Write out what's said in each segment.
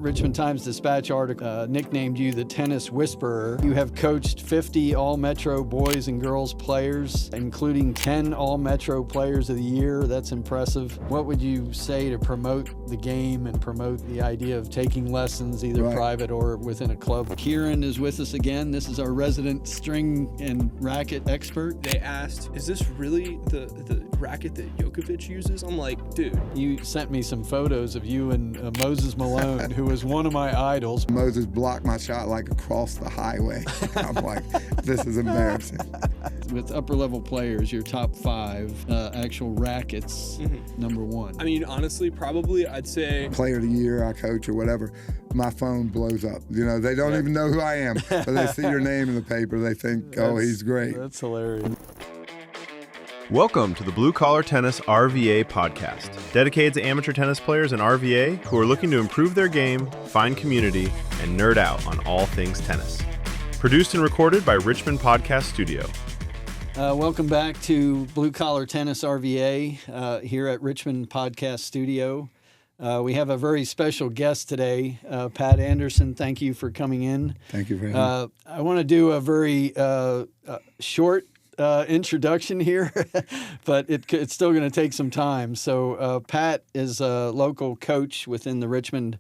Richmond Times-Dispatch article nicknamed you the tennis whisperer. You have coached 50 All-Metro boys and girls players, including 10 All-Metro players of the year. That's impressive. What would you say to promote the game and promote the idea of taking lessons, either private or within a club? Kieran is with us again. This is our resident string and racket expert. They asked, is this really the racket that Djokovic uses? I'm like, dude. You sent me some photos of you and Moses Malone, who was one of my idols. Moses blocked my shot like across the highway. I'm like, this is embarrassing. With upper-level players, your top 5 actual rackets, number 1. I mean, honestly, probably I'd say Player of the year I coach or whatever, my phone blows up. You know, they don't even know who I am, but they see your name in the paper. They think, oh, he's great. That's hilarious. Welcome to the Blue Collar Tennis RVA podcast, dedicated to amateur tennis players and RVA who are looking to improve their game, find community, and nerd out on all things tennis. Produced and recorded by Richmond Podcast Studio. Welcome back to Blue Collar Tennis RVA here at Richmond Podcast Studio. We have a very special guest today, Pat Anderson. Thank you for coming in. Thank you for having me. I want to do a very short introduction here, but it's still going to take some time. So Pat is a local coach within the Richmond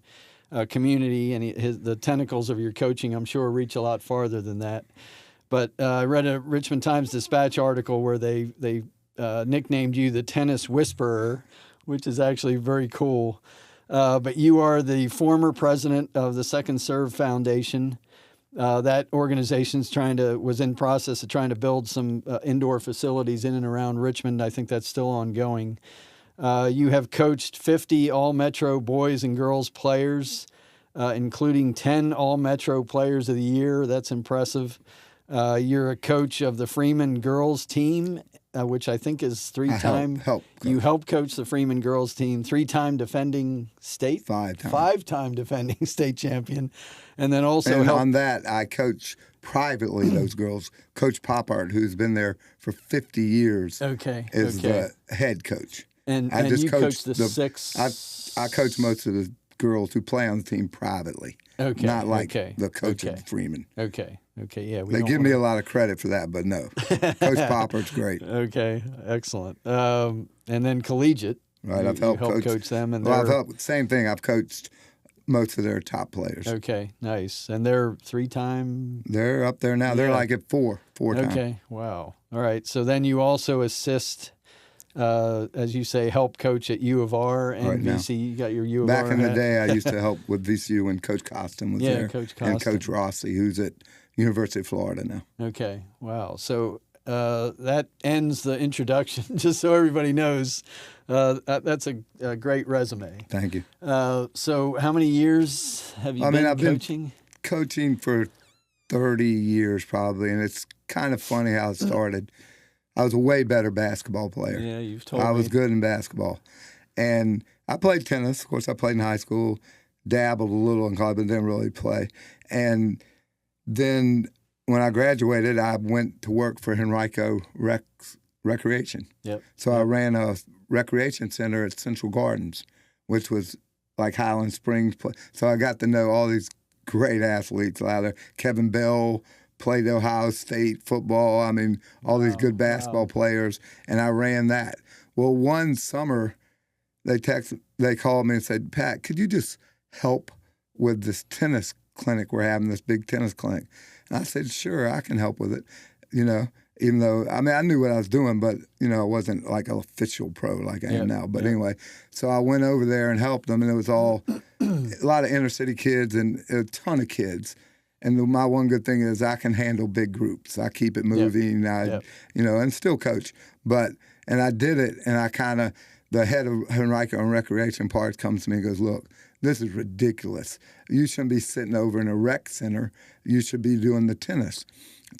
community, and the tentacles of your coaching, I'm sure, reach a lot farther than that. But I read a Richmond Times-Dispatch article where they nicknamed you the tennis whisperer, which is actually very cool. But you are the former president of the Second Serve Foundation. That organization's was in process of trying to build some indoor facilities in and around Richmond. I think that's still ongoing. You have coached 50 All-Metro boys and girls players, including 10 All-Metro players of the year. That's impressive. You're a coach of the Freeman girls team, which I think is You help coach the Freeman girls team, 3-time defending state, 5-time defending state champion, and then also on that I coach privately those girls. Coach Poppart, who's been there for 50 years, is the head coach. And you coach the 6. I coach most of the girls who play on the team privately. Not like the coach of Freeman. Yeah. They give me a lot of credit for that, but no. Coach Poppart's great. Okay, excellent. And then collegiate. Right, I've helped coach them. And I've helped, same thing, I've coached most of their top players. Okay, nice. And they're 3-time? They're up there now. Yeah. They're like at 4 times. Okay, wow. All right, so then you also assist, as you say, help coach at U of R and right VC. You got your U of R. Back in the hat. day, I used to help with VCU when Coach Costin was there. Coach Costin. And Coach Rossi, who's at University of Florida now. Okay, wow. So that ends the introduction, just so everybody knows. That's a great resume. Thank you. So how many years have you been coaching? Been coaching for 30 years probably, and it's kind of funny how it started. I was a way better basketball player. Yeah, you've told me. I was good in basketball. And I played tennis. Of course, I played in high school, dabbled a little in college, but didn't really play. And then when I graduated, I went to work for Henrico Recreation. So I ran a recreation center at Central Gardens, which was like Highland Springs. So I got to know all these great athletes out there. Kevin Bell played Ohio State football. I mean, all these good basketball players, and I ran that. Well, one summer, they called me and said, Pat, could you just help with this tennis clinic we're having, this big tennis clinic? And I said, sure, I can help with it, even though, I knew what I was doing, but, I wasn't like an official pro like I am now. But anyway, so I went over there and helped them, and it was all a lot of inner city kids and a ton of kids. And my one good thing is I can handle big groups. I keep it moving, and still coach. And I did it, and the head of Henrico and Recreation Parks comes to me and goes, look, this is ridiculous. You shouldn't be sitting over in a rec center. You should be doing the tennis.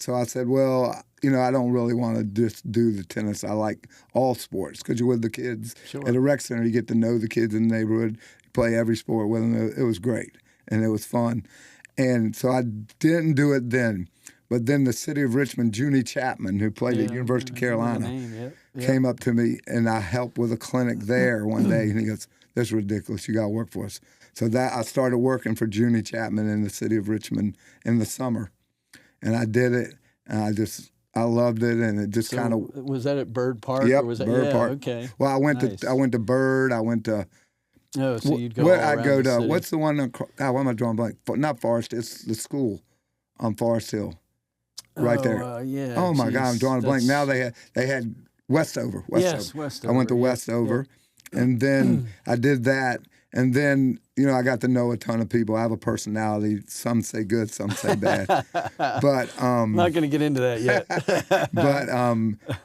So I said, well, I don't really want to just do the tennis. I like all sports because you're with the kids. Sure. At a rec center, you get to know the kids in the neighborhood. You play every sport with them. It was great, and it was fun. And so I didn't do it then. But then the city of Richmond, Junie Chapman, who played at University of Carolina, came up to me, and I helped with a clinic there one day. And he goes, "That's ridiculous. You got to work for us." So that I started working for Junie Chapman in the city of Richmond in the summer, and I did it. And I loved it, and it just kind of was that at Bird Park? Yep, or was that, Bird Park. Okay. Well, I went Nice. to Bird. I went to Oh, so you'd go where all I around go the to city. what's the one? Why am I drawing blank? Not Forest. It's the school on Forest Hill, right there. Yeah. Oh my God, I'm drawing a blank. Now they had Westover. Yes, Westover. I went to yeah, Westover, and then I did that, and then I got to know a ton of people. I have a personality. Some say good, some say bad, but I'm not going to get into that yet. but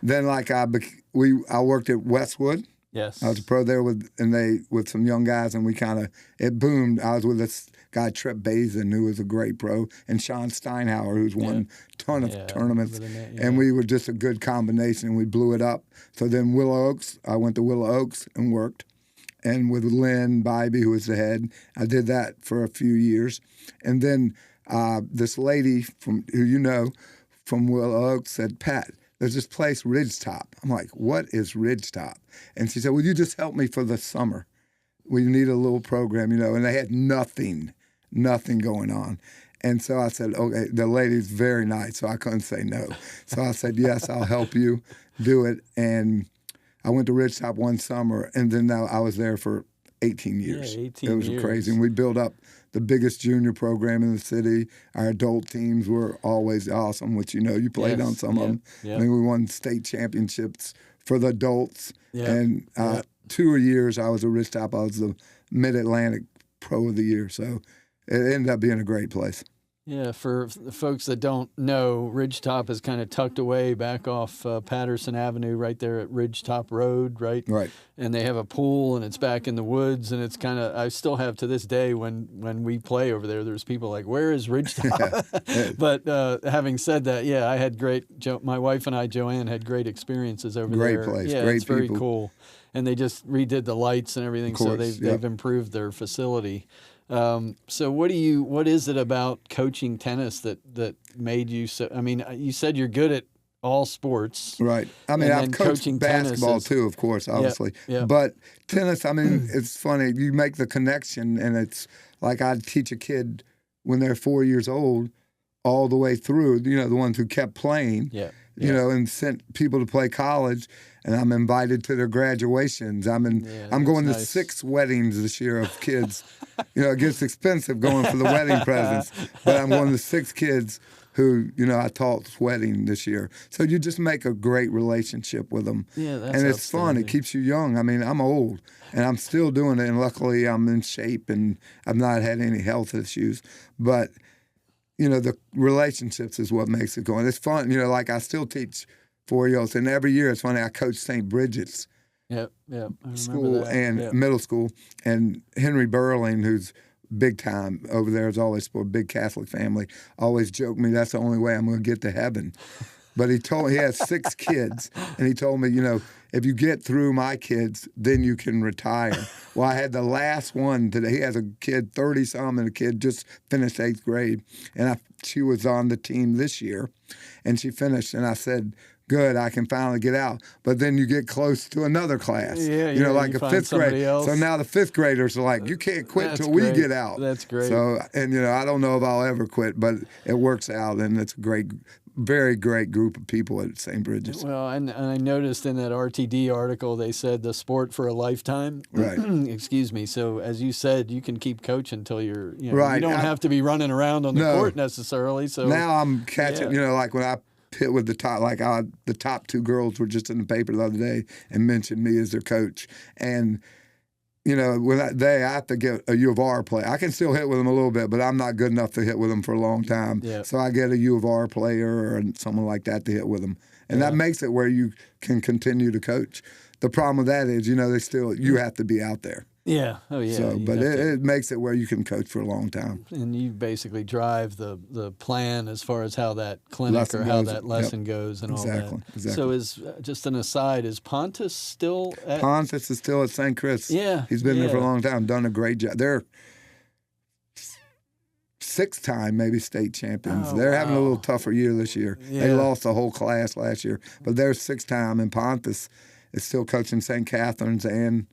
then I worked at Westwood. Yes. I was a pro there with some young guys, and it boomed. I was with this guy Trip Bazin, who was a great pro, and Sean Steinhauer, who's won a ton of tournaments, and we were just a good combination, and we blew it up. So then Willow Oaks, I went to Willow Oaks and worked, and with Lynn Bybee, who was the head, I did that for a few years, and then this lady from Willow Oaks said, Pat, there's this place, Ridgetop. I'm like, what is Ridgetop? And she said, will you just help me for the summer? We need a little program, and they had nothing going on. And so I said, okay, the lady's very nice, so I couldn't say no. So I said, yes, I'll help you do it. And I went to Ridgetop one summer, and then I was there for 18 years. Yeah, 18 It was years. crazy. And we built up the biggest junior program in the city. Our adult teams were always awesome, which you played on some of them. Yeah. I mean, we won state championships for the adults. Yeah. And 2 years I was at Ridgetop. I was the Mid-Atlantic Pro of the Year. So it ended up being a great place. Yeah, for the folks that don't know, Ridgetop is kind of tucked away back off Patterson Avenue, right there at Ridgetop Road, right? Right. And they have a pool, and it's back in the woods, and it's kind of, I still have to this day when we play over there, there's people like, where is Ridgetop? But having said that, yeah, I had my wife and I, Joanne, had great experiences over there. Great place, Yeah, great it's very people. Cool. And they just redid the lights and everything, so they've improved their facility. So what is it about coaching tennis that made you so? I mean, you said you're good at all sports, right? I mean, I've coached basketball too, of course, obviously. Yeah. But tennis, I mean, it's funny. You make the connection, and it's like I'd teach a kid when they're 4 years old, all the way through. The ones who kept playing. Yeah. And sent people to play college, and I'm invited to their graduations. I'm going to 6 weddings this year of kids. It gets expensive going for the wedding presents, but I'm going to 6 kids who, I taught wedding this year. So you just make a great relationship with them. Yeah, that's and it's fun. It keeps you young. I mean, I'm old, and I'm still doing it, and luckily I'm in shape, and I've not had any health issues. But the relationships is what makes it going. It's fun. Like I still teach 4-year-olds, and every year it's funny. I coach St. Bridget's school and middle school, and Henry Burling, who's big time over there, is always for a big Catholic family, always joke me that's the only way I'm going to get to heaven. But he has 6 kids, and he told me, if you get through my kids, then you can retire. Well, I had the last one today. He has a kid, 30-some, and a kid just finished 8th grade. And she was on the team this year, and she finished. And I said, good, I can finally get out. But then you get close to another class, like a 5th grade. Else. So now the 5th graders are like, you can't quit till we get out. That's great. So, and I don't know if I'll ever quit, but it works out, and it's a very great group of people at St. Bridget's. Well, and I noticed in that RTD article they said the sport for a lifetime. Right. Excuse me. So as you said, you can keep coaching until you're. Right. You don't have to be running around on the court necessarily. So now I'm catching. Like when I hit with the top, the top 2 girls were just in the paper the other day and mentioned me as their coach, and. With that day, I have to get a U of R player. I can still hit with them a little bit, but I'm not good enough to hit with them for a long time. Yeah. So I get a U of R player or someone like that to hit with them. And that makes it where you can continue to coach. The problem with that is, you have to be out there. Yeah. Oh, yeah. So, but it makes it where you can coach for a long time. And you basically drive the plan as far as how that clinic or how that lesson goes and all that. Exactly. So is just an aside, is Pontus still at? Pontus is still at St. Chris. Yeah. He's been there for a long time, done a great job. They're 6-time maybe state champions. Oh, they're having a little tougher year this year. Yeah. They lost the whole class last year, but they're 6-time, and Pontus is still coaching St. Catherine's and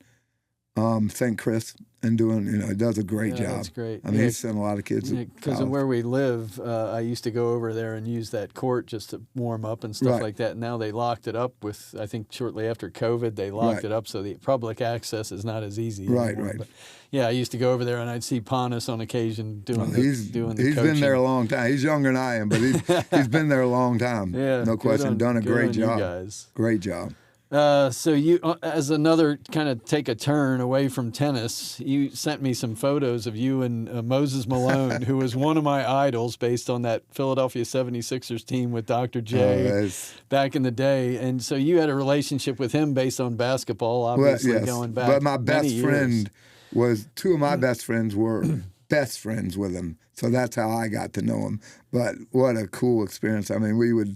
St. Chris. and doing, he does a great job. That's great. I mean, he's sent a lot of kids. Because of where we live, I used to go over there and use that court just to warm up and stuff like that. Now they locked it up with, I think shortly after COVID, they locked it up so the public access is not as easy anymore. Right. But yeah, I used to go over there and I'd see Ponus on occasion doing the He's coaching. been there a long time. He's younger than I am, but he's been there a long time. Yeah, no question. Done a great job. You guys. Great job. So you, as another kind of take a turn away from tennis, you sent me some photos of you and Moses Malone, who was one of my idols based on that Philadelphia 76ers team with Dr. J back in the day. And so you had a relationship with him based on basketball, obviously going back. But my best friend was, two of my best friends were best friends with him. So that's how I got to know him. But what a cool experience. I mean,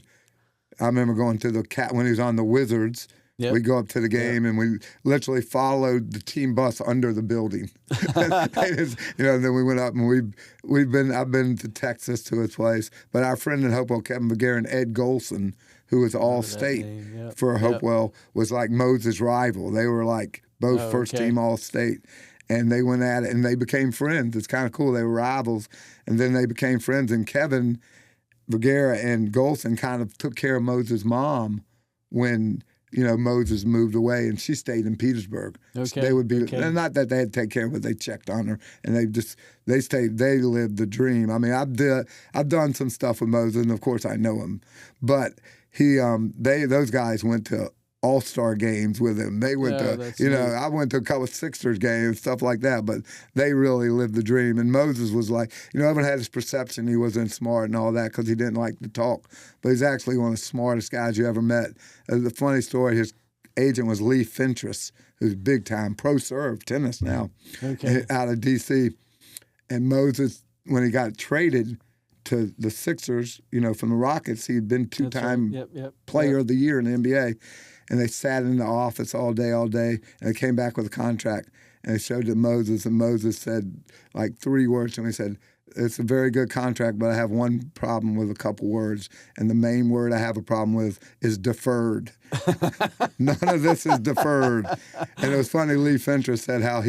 I remember going to when he was on the Wizards. Yep. We go up to the game and we literally followed the team bus under the building. And then we went up and I've been to Texas to his place. But our friend in Hopewell, Kevin Beguer, and Ed Golson, who was All-State for Hopewell, was like Moses' rival. They were like both first-team All-State. And they went at it and they became friends. It's kind of cool. They were rivals. And then they became friends. And Kevin Beguer and Golson kind of took care of Moses' mom when Moses moved away, and she stayed in Petersburg. Okay. So they would be not that they had to take care of her, but they checked on her, and they stayed. They lived the dream. I mean, I've done some stuff with Moses, and of course I know him, but those guys went to all-star games with him. They went I went to a couple of Sixers games, stuff like that, but they really lived the dream. And Moses was like, everyone had this perception he wasn't smart and all that because he didn't like to talk, but he's actually one of the smartest guys you ever met. The funny story, his agent was Lee Fentress, who's big-time pro-serve tennis now, out of D.C. And Moses, when he got traded to the Sixers, from the Rockets, he'd been two-time player of the year in the NBA. And they sat in the office all day, and they came back with a contract. And they showed it to Moses, and Moses said like 3 words to him. He said, "It's a very good contract, but I have one problem with a couple words. And the main word I have a problem with is deferred." None of this is deferred. And it was funny, Lee Fentress said how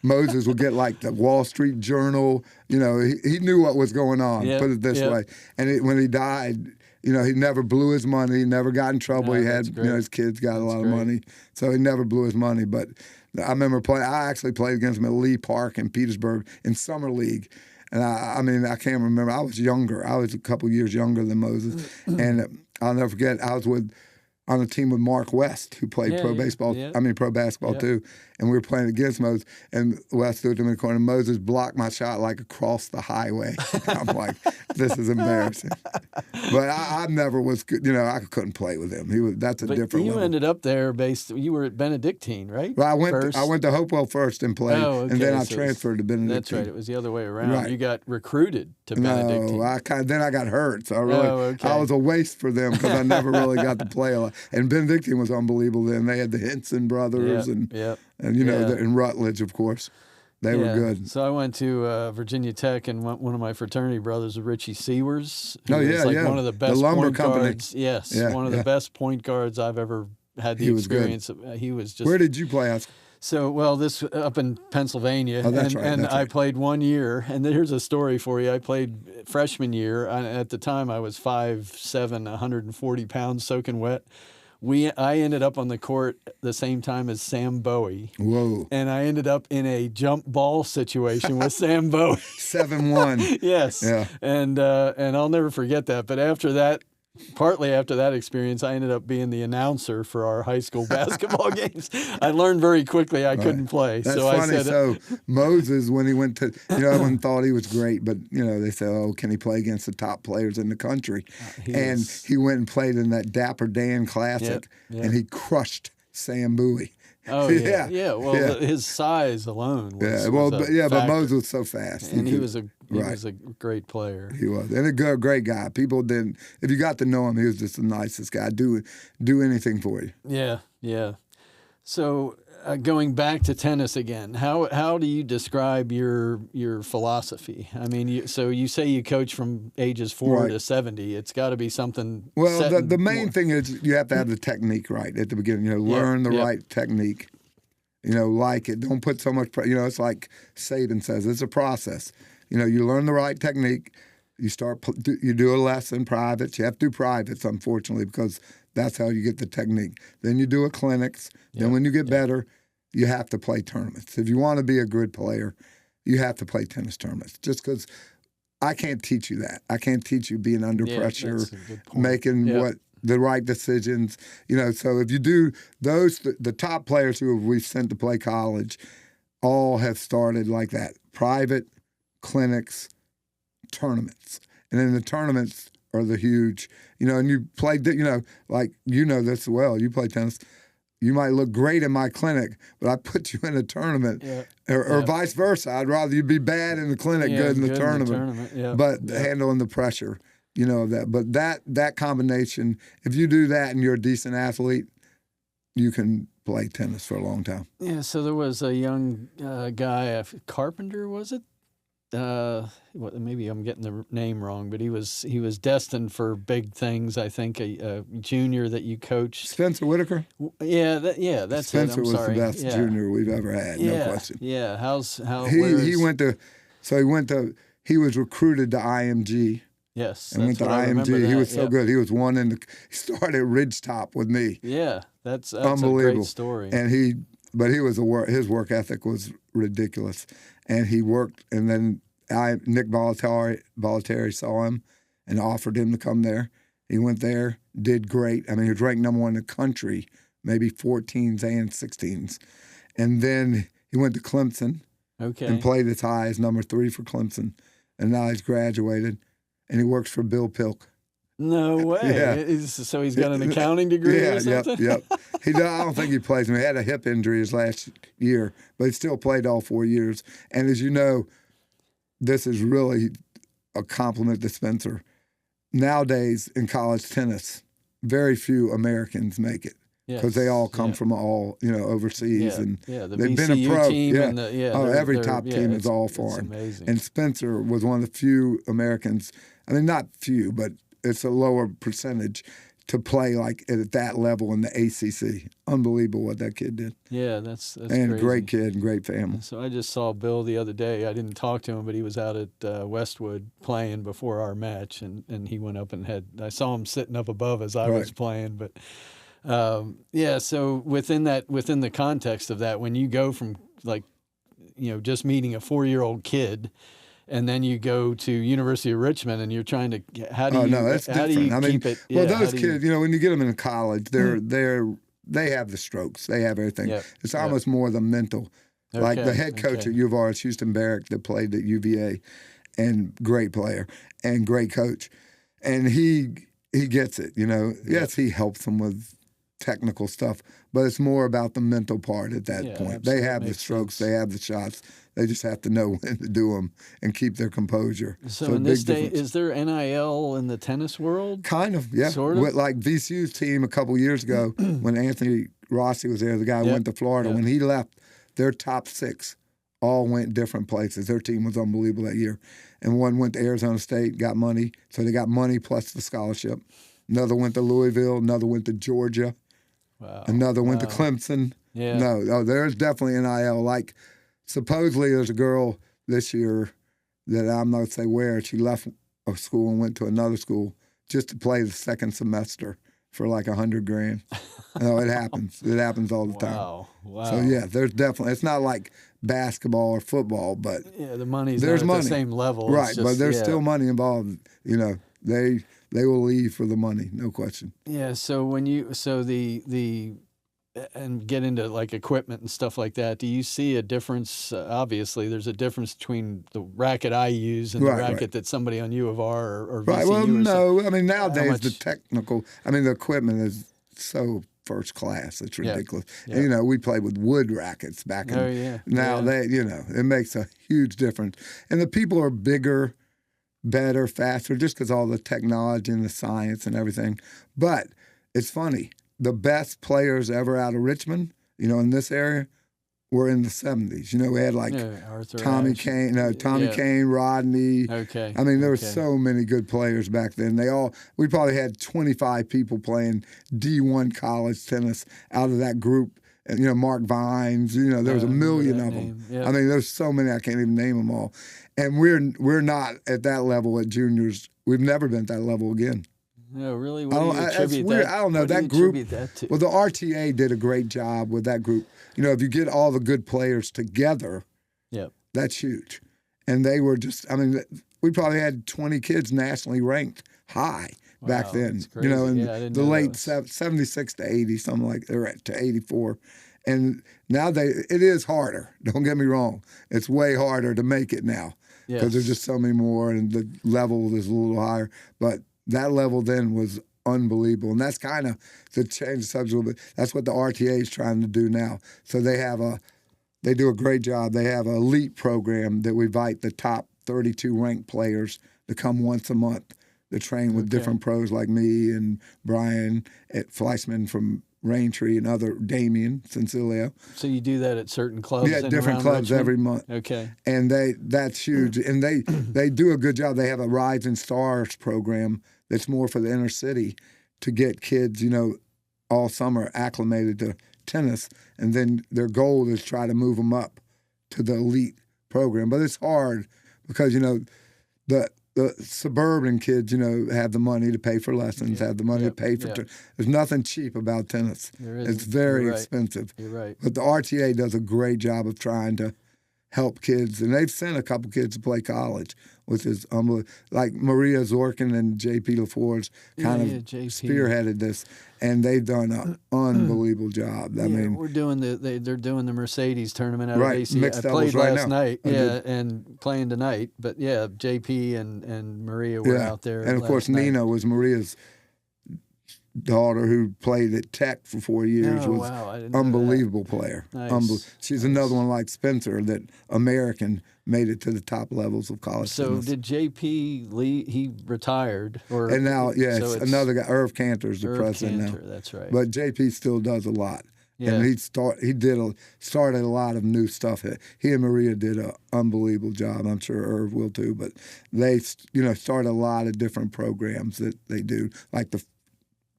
Moses would get like the Wall Street Journal. He knew what was going on, put it this way. And when he died, he never blew his money, never got in trouble. He had, his kids got a lot of money. So he never blew his money. But I remember I actually played against him at Lee Park in Petersburg in Summer League. And I can't remember. I was younger. I was a couple years younger than Moses. And I'll never forget, I was on a team with Mark West, who played pro basketball too. And we were playing against Moses, and West threw it to me in the corner. Moses blocked my shot like across the highway. I'm like, this is embarrassing. But I never was good. I couldn't play with him. That's a different level. You ended up there you were at Benedictine, right? Well, I went to Hopewell first and played, and then I transferred to Benedictine. That's right. It was the other way around. Right. You got recruited to Benedictine. No, then I got hurt. So I was a waste for them because I never really got to play a lot. And Benedictine was unbelievable then. They had the Henson brothers and Rutledge, of course. They were good. So I went to Virginia Tech, and one of my fraternity brothers was Richie Sewers. One of the best point guards. Yes, one of the best point guards I've ever had the experience of. He was just. Where did you play high school? So, this up in Pennsylvania, I played 1 year. And here's a story for you. I played freshman year. At the time, I was 5'7", 140 pounds, soaking wet. I ended up on the court the same time as Sam Bowie. Whoa. And I ended up in a jump ball situation with Sam Bowie. 7-1. Yes. Yeah. And I'll never forget that. But partly after that experience, I ended up being the announcer for our high school basketball games. I learned very quickly I couldn't play. That's so funny. I said, so Moses, when he went to, everyone thought he was great, but, they said, oh, can he play against the top players in the country? He went and played in that Dapper Dan Classic, and he crushed Sam Bowie. Oh, yeah. Yeah. Well, his size alone was but Moses was so fast. And he was a great player. He was. And a great guy. People didn't, if you got to know him, he was just the nicest guy. Do anything for you. Yeah, yeah. So going back to tennis again, how do you describe your philosophy? I mean, you say you coach from ages 4 to 70. It's got to be something. Well, the main thing is you have to have the technique right at the beginning. Learn the right technique. like it. Don't put so much it's like Saban says, it's a process. You learn the right technique. You you do a lesson, privates. You have to do privates, unfortunately, because that's how you get the technique. Then you do a clinics. Then when you get better, you have to play tournaments. If you want to be a good player, you have to play tennis tournaments. Just because I can't teach you that. I can't teach you being under pressure, making the right decisions. So if you do those, the top players who we've sent to play college all have started like that. Private, clinics, tournaments. And then the tournaments are the huge, and you play, like this well. You play tennis. You might look great in my clinic, but I put you in a tournament, or vice versa. I'd rather you be bad in the clinic, good in the tournament. But handling the pressure, that. But that combination, if you do that and you're a decent athlete, you can play tennis for a long time. Yeah. So there was a young guy, Carpenter, was it? Maybe I'm getting the name wrong, but he was destined for big things. I think a junior that you coached, Spencer Whitaker. That's Spencer it. was the best junior we've ever had, no question. Yeah, he was recruited to IMG. Yes, and went to IMG. He was so good. He was he started at Ridgetop with me. Yeah, that's unbelievable. A great story. And his work ethic was ridiculous. And he worked, and then Nick Bollettieri saw him and offered him to come there. He went there, did great. I mean, he was ranked number 1 in the country, maybe 14s and 16s. And then he went to Clemson and played as high as number 3 for Clemson. And now he's graduated, and he works for Bill Pilk. No way. Yeah. So he's got an accounting degree or something? Yep. I don't think he plays. He had a hip injury his last year, but he still played all 4 years. And as you know, this is really a compliment to Spencer. Nowadays in college tennis, very few Americans make it because they all come from overseas. And the they've VCU been a pro. Team Yeah. And every top team is all foreign. It's amazing. And Spencer was one of the few Americans, I mean, not few, but it's a lower percentage to play like at that level in the ACC. Unbelievable what that kid did. Yeah, that's and crazy. Great kid and great family. So I just saw Bill the other day. I didn't talk to him, but he was out at Westwood playing before our match, and he went up and I saw him sitting up above as I was playing. But so within the context of that, when you go from just meeting a 4-year-old kid, and then you go to University of Richmond, and you're trying to that's different. Keep it? Well, those kids, when you get them in college, they have the strokes, they have everything. Yep. It's almost more the mental. Okay. Like the head coach at U of R is Houston Barrick that played at UVA, and great player and great coach, and he gets it. Yes, he helps them with technical stuff, but it's more about the mental part at that point. Absolutely. They have the strokes, they have the shots. They just have to know when to do them and keep their composure. So in this day, is there NIL in the tennis world? Kind of, yeah. Sort of? Like VCU's team a couple years ago, when Anthony Rossi was there, the guy who went to Florida, when he left, their top 6 all went different places. Their team was unbelievable that year. And one went to Arizona State, got money. So they got money plus the scholarship. Another went to Louisville. Another went to Georgia. Wow. Another went to Clemson. Yeah. No, there's definitely NIL. Like, supposedly there's a girl this year that I'm not going to say where. She left a school and went to another school just to play the second semester for like $100,000. It happens. It happens all the time. Wow. So yeah, there's definitely. It's not like basketball or football, but the money's not at the same level. Right, but there's still money involved. They will leave for the money, no question. Yeah. So when and get into like equipment and stuff like that, do you see a difference? Obviously, there's a difference between the racket I use and the racket that somebody on U of R or VCU. Right. Well, no. I mean, nowadays the equipment is so first class. It's ridiculous. Yeah. And, we played with wood rackets back in. Now it makes a huge difference. And the people are bigger, better, faster, just because all the technology and the science and everything. But it's funny. The best players ever out of Richmond, in this area, were in the 70s. We had like Tommy Kane, Rodney. Okay. I mean, there were so many good players back then. We probably had 25 people playing D1 college tennis out of that group and, Mark Vines, there's a million of them. Yep. I mean, there's so many, I can't even name them all. And we're not at that level at juniors. We've never been at that level again. No, really? What do you attribute weird. that? I don't know. What do you That group. attribute that to? Well, the RTA did a great job with that group. If you get all the good players together, Yep. that's huge. And they were just, we probably had 20 kids nationally ranked high back then. That's crazy. In Yeah, I didn't the know late that. 76 to 80, something like, or to 84. And now it is harder. Don't get me wrong. It's way harder to make it now because there's just so many more and the level is a little higher. But that level then was unbelievable. And that's kind of, to change the subject a little bit, that's what the RTA is trying to do now. So they do a great job. They have an elite program that we invite the top 32 ranked players to come once a month to train with different pros like me and Brian at Fleischman from Raintree and other Damien Cincilio. So you do that at certain clubs? Yeah, in different around clubs Richmond? every month. Okay. And that's huge. And they do a good job. They have a Rising Stars program that's more for the inner city to get kids, all summer acclimated to tennis. And then their goal is try to move them up to the elite program. But it's hard because, the suburban kids, have the money to pay for lessons, have the money to pay for there's nothing cheap about tennis. It's very expensive. You're right. But the RTA does a great job of trying to help kids. And they've sent a couple kids to play college, which is unbelievable. Like Maria Zorkin and J.P. LaForge kind of spearheaded this. And they've done an unbelievable job. We're doing they're doing the Mercedes tournament out of AC. Mixed I played doubles last right now. night, and playing tonight. But JP and Maria were out there. And of course, night. Nina was Maria's daughter who played at Tech for 4 years. Oh, was wow. I didn't know unbelievable player. Nice. She's another one like Spencer that American made it to the top levels of college. So tennis. did JP Lee? He retired, And now, it's another guy. Irv Cantor's the president now. That's right. But JP still does a lot. Yeah. And he started a lot of new stuff. He and Maria did an unbelievable job. I'm sure Irv will too. But they, started a lot of different programs that they do, like the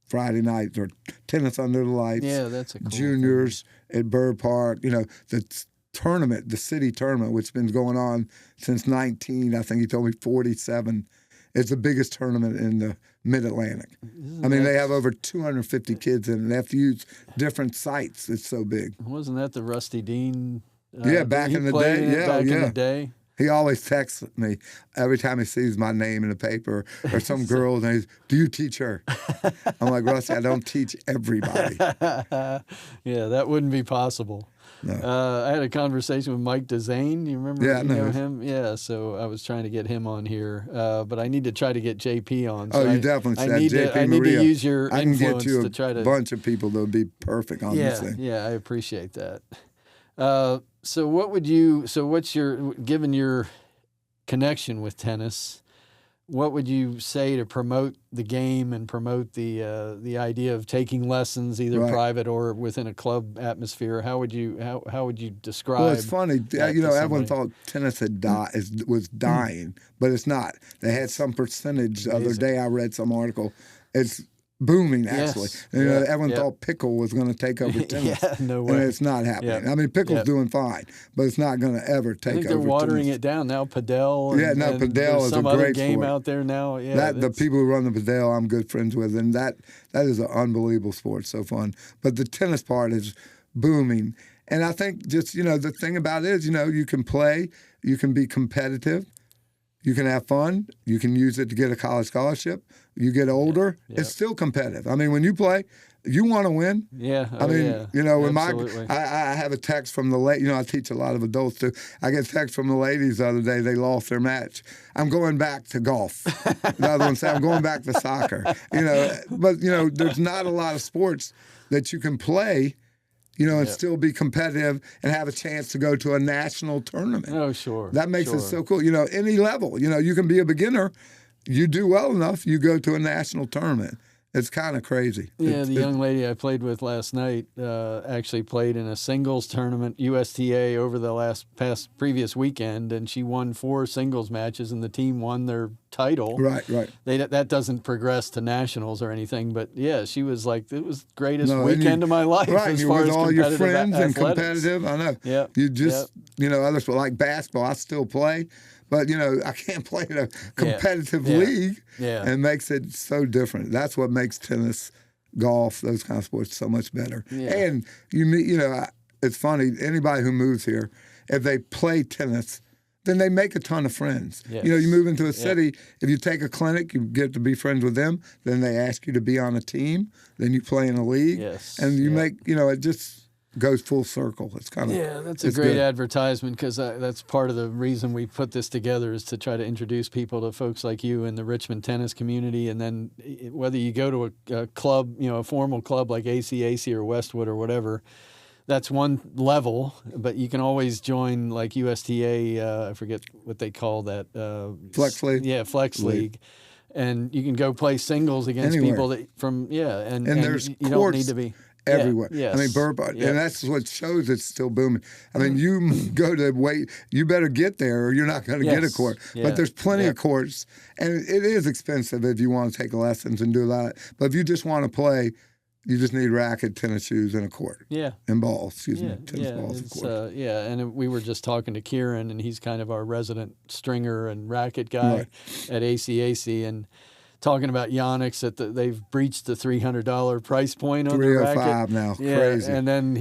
Friday nights or tennis under the lights. Yeah, that's a cool juniors at Bird Park. The tournament, the city tournament, which has been going on since I think he told me 47. It's the biggest tournament in the Mid-Atlantic. They have over 250 kids in it. They have to use different sites. It's so big. Wasn't that the Rusty Dean? Back in the day. In the day. He always texts me every time he sees my name in the paper or some girl, and he's, do you teach her? I'm like, Rusty, I don't teach everybody. Yeah, that wouldn't be possible. No. I had a conversation with Mike Dezane. You remember? Yeah, you know him? Yeah, so I was trying to get him on here, but I need to try to get JP on. So you definitely said JP I need Maria. to use your I can influence get you to try to bunch of people that would be perfect on this thing. Yeah, I appreciate that. Given your connection with tennis, what would you say to promote the game and promote the idea of taking lessons, either private or within a club atmosphere? How would you describe? Well, it's funny. Everyone thought tennis was dying, but it's not. They had some percentage. The other day, I read some article. It's booming, actually. Yes. Everyone thought pickle was going to take over tennis. No way. And it's not happening. Pickle's doing fine, but it's not going to ever take over. I think they're watering it down now. Padel. Padel is some a other great game sport out there now. Yeah, the people who run the Padel, I'm good friends with, and that is an unbelievable sport. So fun. But the tennis part is booming, and I think just the thing about it is you can play, you can be competitive. You can have fun. You can use it to get a college scholarship. You get older, it's still competitive. When you play, you want to win. Yeah. When I have a text from the lady, I teach a lot of adults too. I get a text from the ladies the other day, they lost their match. I'm going back to golf. The other one said, I'm going back to soccer. But there's not a lot of sports that you can play and still be competitive and have a chance to go to a national tournament. Oh, sure. That makes it so cool. Any level. You can be a beginner. You do well enough, you go to a national tournament. It's kind of crazy. Yeah, the young lady I played with last night actually played in a singles tournament, USTA, over the previous weekend, and she won 4 singles matches, and the team won their title. Right. That doesn't progress to nationals or anything, but yeah, she was like, it was the greatest weekend of my life. Right, as you far with as all your competitive friends and athletics. competitive. I know. Yeah. You just, others like basketball. I still play. But, I can't play in a competitive league. Yeah. And it makes it so different. That's what makes tennis, golf, those kind of sports so much better. Yeah. And you meet, it's funny, anybody who moves here, if they play tennis, then they make a ton of friends. Yes. You move into a city, if you take a clinic, you get to be friends with them, then they ask you to be on a team, then you play in a league. Yes. And you make, it just goes full circle. It's kind of that's a great advertisement, because that's part of the reason we put this together, is to try to introduce people to folks like you in the Richmond tennis community. And then whether you go to a club, a formal club like ACAC or Westwood or whatever, that's one level, but you can always join like USTA, I forget what they call that. Flex League. Yeah, Flex League. And you can go play singles against Anywhere. people that and there's you don't courts need to be everywhere. Yes. I mean, and that's what shows it's still booming. I mean, you go to you better get there or you're not going to get a court. Yeah. But there's plenty of courts, and it is expensive if you want to take lessons and do a lot. But if you just want to play, you just need racket, tennis shoes, and a court. Yeah. And balls, tennis balls and court. And we were just talking to Kieran, and he's kind of our resident stringer and racket guy at ACAC, and talking about Yonex, that they've breached the $300 price point on the racket. $305 now, crazy. And then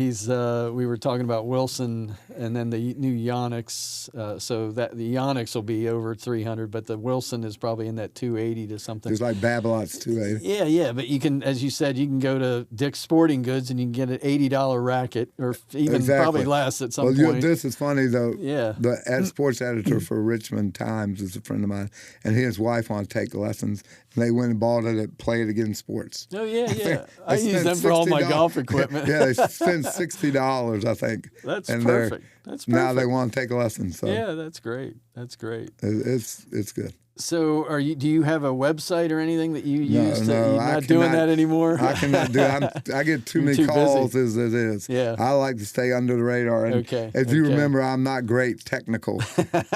we were talking about Wilson, and then the new Yonex. So that the Yonex will be over $300, but the Wilson is probably in that $280 to something. It's like Babylon's $280. Yeah. But you can, as you said, you can go to Dick's Sporting Goods and you can get an $80 racket, or even probably less at some point. This is funny though. Yeah. The sports editor for Richmond Times is a friend of mine, and he and his wife want to take lessons. And they went and bought it at Play It Again Sports. Oh, yeah. I use them for all my golf equipment. They spent $60, I think. That's perfect. Now they want to take a lesson. So yeah, that's great. It's good. So do you have a website or anything that you use? No, you're not doing that anymore? I cannot do it. I get too many calls as it is. Yeah. I like to stay under the radar. And if you remember, I'm not great technical.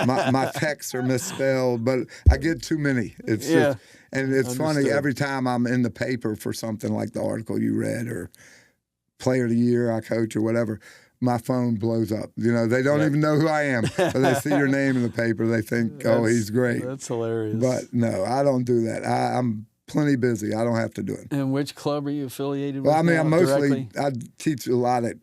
my texts are misspelled, but I get too many. It's just, and it's funny, every time I'm in the paper for something like the article you read or Player of the Year I coach or whatever, my phone blows up. They don't even know who I am. But they see your name in the paper, they think, he's great. That's hilarious. But no, I don't do that. I'm plenty busy. I don't have to do it. And which club are you affiliated with? Well, I mean, I teach a lot at.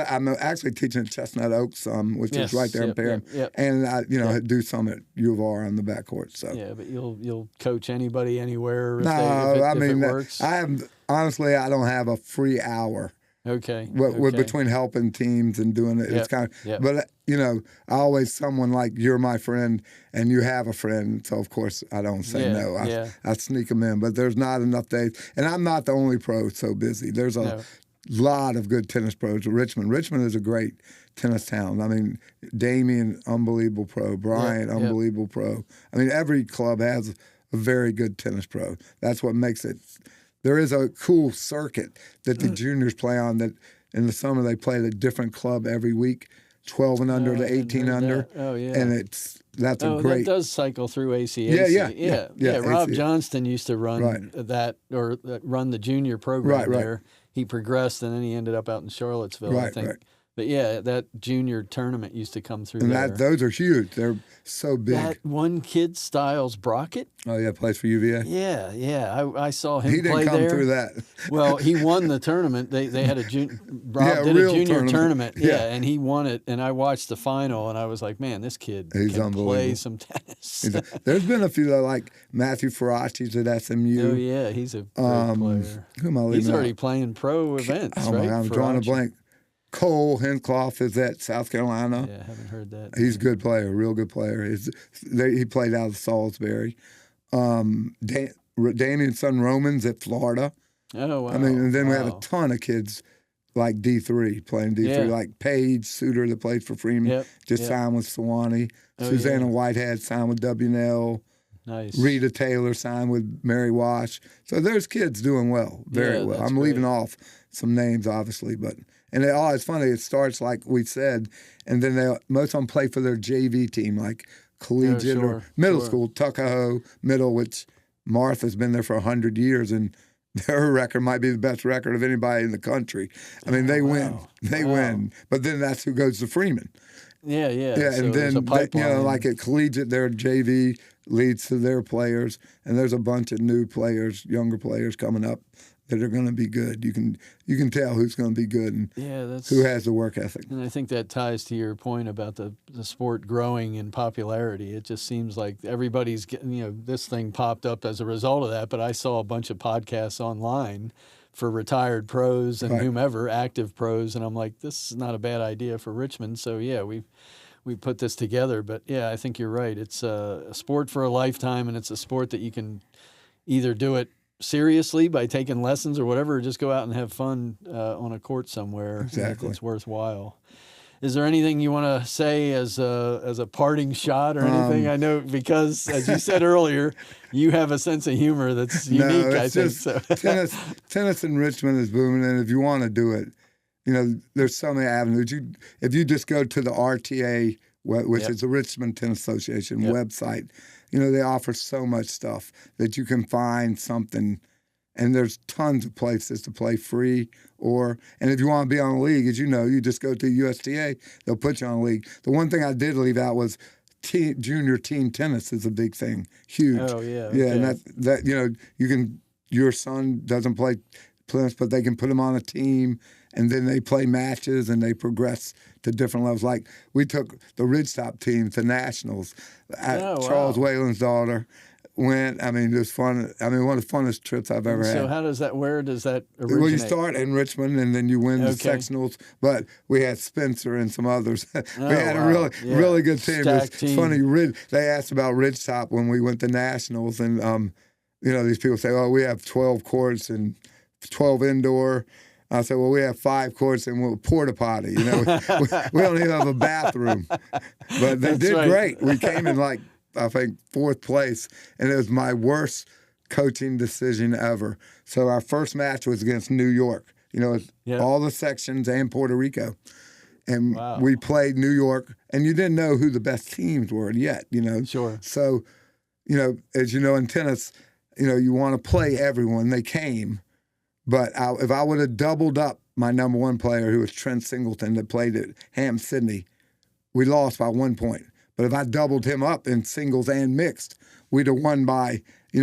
I'm actually teaching at Chestnut Oak some, which is right there in Perham, and I, do some at U of R on the backcourt. So yeah, but you'll coach anybody anywhere. If it works. I don't have a free hour. Okay. With between helping teams and doing it, it's kind of. But I always someone like you're my friend and you have a friend, so of course I don't say no. I sneak them in, but there's not enough days, and I'm not the only pro so busy. There's a lot of good tennis pros in Richmond. Richmond is a great tennis town. I mean, Damien, unbelievable pro. Brian, unbelievable pro. I mean, every club has a very good tennis pro. That's what makes it. There is a cool circuit that the juniors play on that in the summer they play at a different club every week, 12 and under to 18 under. Oh, yeah. And that's a great. That does cycle through ACAC. Yeah. Rob ACAC. Johnston used to run that or run the junior program there. He progressed and then he ended up out in Charlottesville, I think. Right. But yeah, that junior tournament used to come through there. And those are huge. They're so big. That one kid, Styles Brockett. Oh, yeah, plays for UVA? Yeah. I saw him play there. He didn't come through that. Well, he won the tournament. They had Rob did a junior tournament. Yeah, and he won it. And I watched the final, and I was like, man, this kid can play some tennis. There's been a few, like Matthew Faraci's at SMU. Oh, yeah, he's a great player. Who am I leaving He's already out? playing pro events, right? My God, I'm drawing a blank. Cole Hinclough is at South Carolina. Yeah, I haven't heard that. He's a good player, real good player. He played out of Salisbury. Damien's son Roman's at Florida. Oh, wow. I mean, and then we have a ton of kids like D3, playing D3, like Paige Suter that played for Freeman, signed with Sewanee. Susanna Whitehead signed with WNL. Nice. Rita Taylor signed with Mary Wash. So there's kids doing well, very well. that's I'm leaving great. off some names, obviously, but it's funny. It starts like we said, and then most of them play for their JV team, like collegiate or middle school, Tuckahoe Middle, which Martha's been there for 100 years, and their record might be the best record of anybody in the country. I mean, they win. They win. But then that's who goes to Freeman. Yeah. Yeah, So and there's a then, pipeline. like at collegiate, their JV leads to their players, and there's a bunch of new players, younger players coming up that are going to be good. You can tell who's going to be good and who has the work ethic. And I think that ties to your point about the sport growing in popularity. It just seems like everybody's getting, this thing popped up as a result of that, but I saw a bunch of podcasts online for retired pros and whomever, active pros, and I'm like, this is not a bad idea for Richmond. So, we put this together. But, I think you're right. It's a sport for a lifetime, and it's a sport that you can either do it seriously by taking lessons or whatever, or just go out and have fun on a court somewhere. Exactly. It's worthwhile. Is there anything you want to say as a parting shot or anything? I know because, as you said earlier, you have a sense of humor that's unique, I think. So. Tennis in Richmond is booming, and if you want to do it, there's so many avenues. If you just go to the RTA, which is the Richmond Tennis Association website, they offer so much stuff that you can find something. And there's tons of places to play free and if you want to be on a league, as you know, you just go to USTA, they'll put you on a league. The one thing I did leave out was junior team tennis is a big thing, huge. Oh, yeah. Yeah, okay. and that your son doesn't play tennis, but they can put him on a team, and then they play matches and they progress to different levels. Like we took the Ridgetop team to nationals. Charles Whalen's daughter went. I mean, it was fun. I mean, one of the funnest trips I've ever had. So where does that originate? Well, you start in Richmond, and then you win the sectionals. But we had Spencer and some others. We had a really good team. Stacked It's team. funny. They asked about Ridgetop when we went to nationals, and these people say, "Oh, we have 12 courts and 12 indoor." I said, well, we have 5 courts and we're porta potty. We don't even have a bathroom. But they did great. We came in I think 4th place, and it was my worst coaching decision ever. So our first match was against New York. All the sections and Puerto Rico. And we played New York, and you didn't know who the best teams were yet, Sure. So, as you know, in tennis, you want to play everyone. They came. But if I would have doubled up my number 1 player, who was Trent Singleton, that played at Ham Sydney, we lost by 1 point. But if I doubled him up in singles and mixed, we'd have won by 8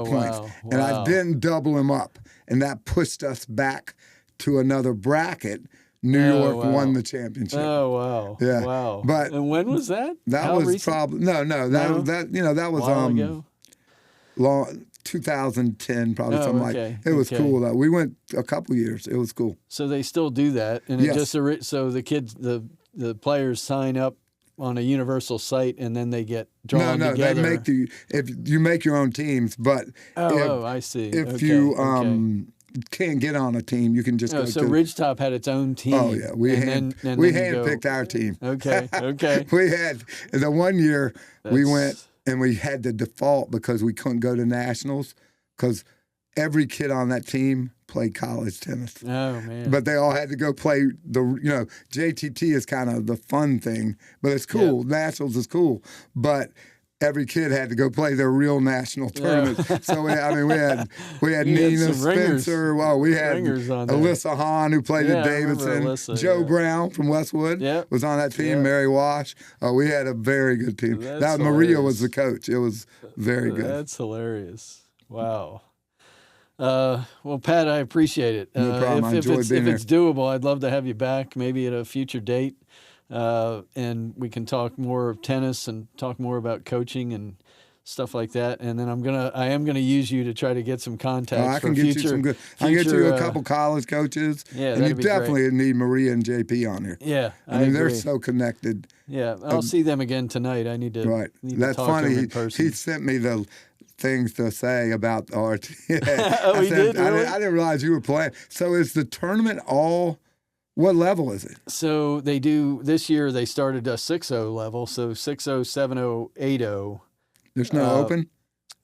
points. Wow. And I didn't double him up, and that pushed us back to another bracket. New York won the championship. Oh wow! Yeah. Wow. But and when was that? That How was recent? probably that was a while ago? long. 2010, probably something like that. It was cool, though. We went a couple years. It was cool. So they still do that, and it just so the kids, the players sign up on a universal site, and then they get drawn together. They make if you make your own teams, but I see. If you can't get on a team, you can just go. So Ridgetop had its own team. Oh yeah, we handpicked our team. Okay. We had the one year we went. And we had to default because we couldn't go to nationals because every kid on that team played college tennis. Oh, man. But they all had to go play JTT is kind of the fun thing, but it's cool. Yeah. Nationals is cool. But every kid had to go play their real national tournament. Yeah. So we had Nina Spencer. Well, we had Alyssa Hahn, who played at Davidson. Alyssa, Joe Brown from Westwood was on that team. Yeah. Mary Wash. We had a very good team. Maria was the coach. It was very good. That's hilarious. Wow. Well, Pat, I appreciate it. No problem. I enjoy being if it's doable, I'd love to have you back, maybe at a future date. And we can talk more of tennis and talk more about coaching and stuff like that. And then I am gonna use you to try to get some contacts. I can get you some good. I can get you a couple college coaches. Yeah, and you definitely need Maria and JP on here. Yeah, I mean they're so connected. Yeah, I'll see them again tonight. I need to. Right, that's funny. He sent me the things to say about the RTA. Oh, he did. Really? I didn't realize you were playing. So is the tournament all? What level is it? So they do this year. They started a 6-0 level. So 6-0, 7-0, 8-0. There's no open.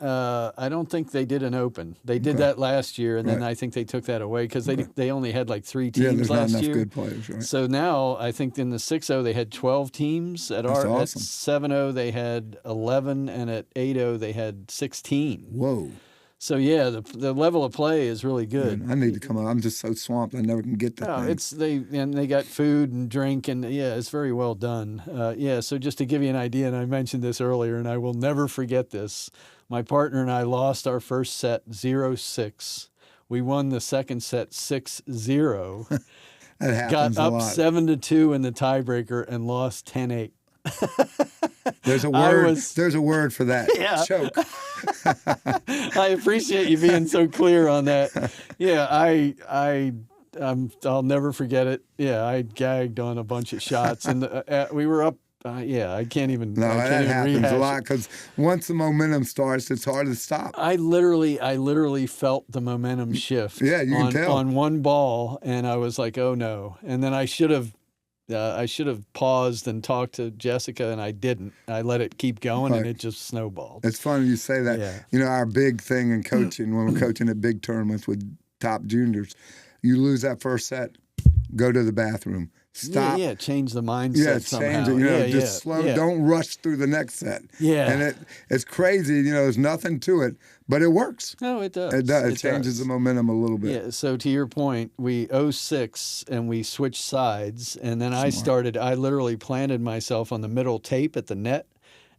I don't think they did an open. They did that last year, and then I think they took that away because they only had like 3 teams there's last not enough year. good players, right? So now I think in the 6-0 they had 12 teams. At That's at awesome. 7-0 they had 11, and at 8-0 they had 16. Whoa. So yeah, the level of play is really good. Man, I need to come out. I'm just so swamped. I never can get to things. They got food and drink, and yeah, it's very well done. So just to give you an idea, and I mentioned this earlier, and I will never forget this. My partner and I lost our first set 0-6. We won the second set 6-0. That happens Got a up lot. 7-2 in the tiebreaker and lost 10-8. There's a word. was- There's a word for that. Yeah. Choke. I appreciate you being so clear on that. Yeah, I'll never forget it. Yeah, I gagged on a bunch of shots, and we were up. I can't even. No, I can't that even happens rehash a it. lot because once the momentum starts, it's hard to stop. I literally felt the momentum shift. Yeah, you can tell. On one ball, and I was like, "Oh no!" And then I should have paused and talked to Jessica, and I didn't. I let it keep going, and Right. it just snowballed. It's funny you say that. Yeah. You know, our big thing in coaching, when we're coaching at big tournaments with top juniors, you lose that first set, go to the bathroom. Stop. Yeah, change the mindset Yeah, somehow. change it. You know, yeah, just slow. yeah. Don't rush through the next set. Yeah. And it's crazy. You know, there's nothing to it, but it works. No, it does. It does. It changes does. the momentum a little bit. Yeah, so to your point, we 0-6 and we switched sides, and then I literally planted myself on the middle tape at the net,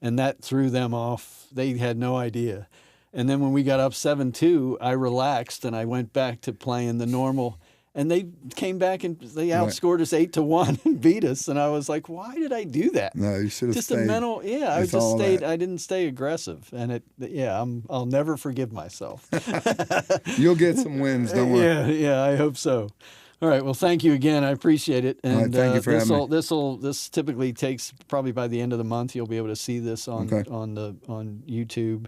and that threw them off. They had no idea. And then when we got up 7-2, I relaxed and I went back to playing the normal, and they came back and they outscored us 8-1 and beat us, and I was like, why did I do that? No, you should have Just stayed. a mental, I It's just all stayed. that. I didn't stay aggressive, and I'll never forgive myself. You'll get some wins. Don't worry. Yeah, I hope so. All right, well, thank you again. I appreciate it. And All right, thank you for having me. This typically takes probably by the end of the month. You'll be able to see this on Okay. on YouTube,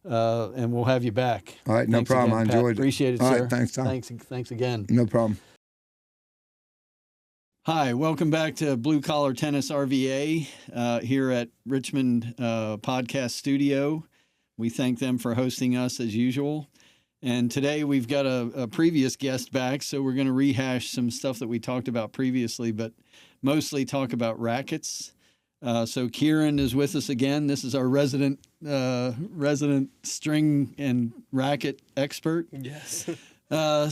and we'll have you back. All right, no Thanks problem. again, I Pat. enjoyed it. Appreciate it, All sir. right, thanks, Tom. Thanks again. No problem. Hi, welcome back to Blue Collar Tennis RVA here at Richmond Podcast Studio. We thank them for hosting us as usual. And today we've got a previous guest back, so we're going to rehash some stuff that we talked about previously, but mostly talk about rackets. So Kieran is with us again. This is our resident string and racket expert. Yes. I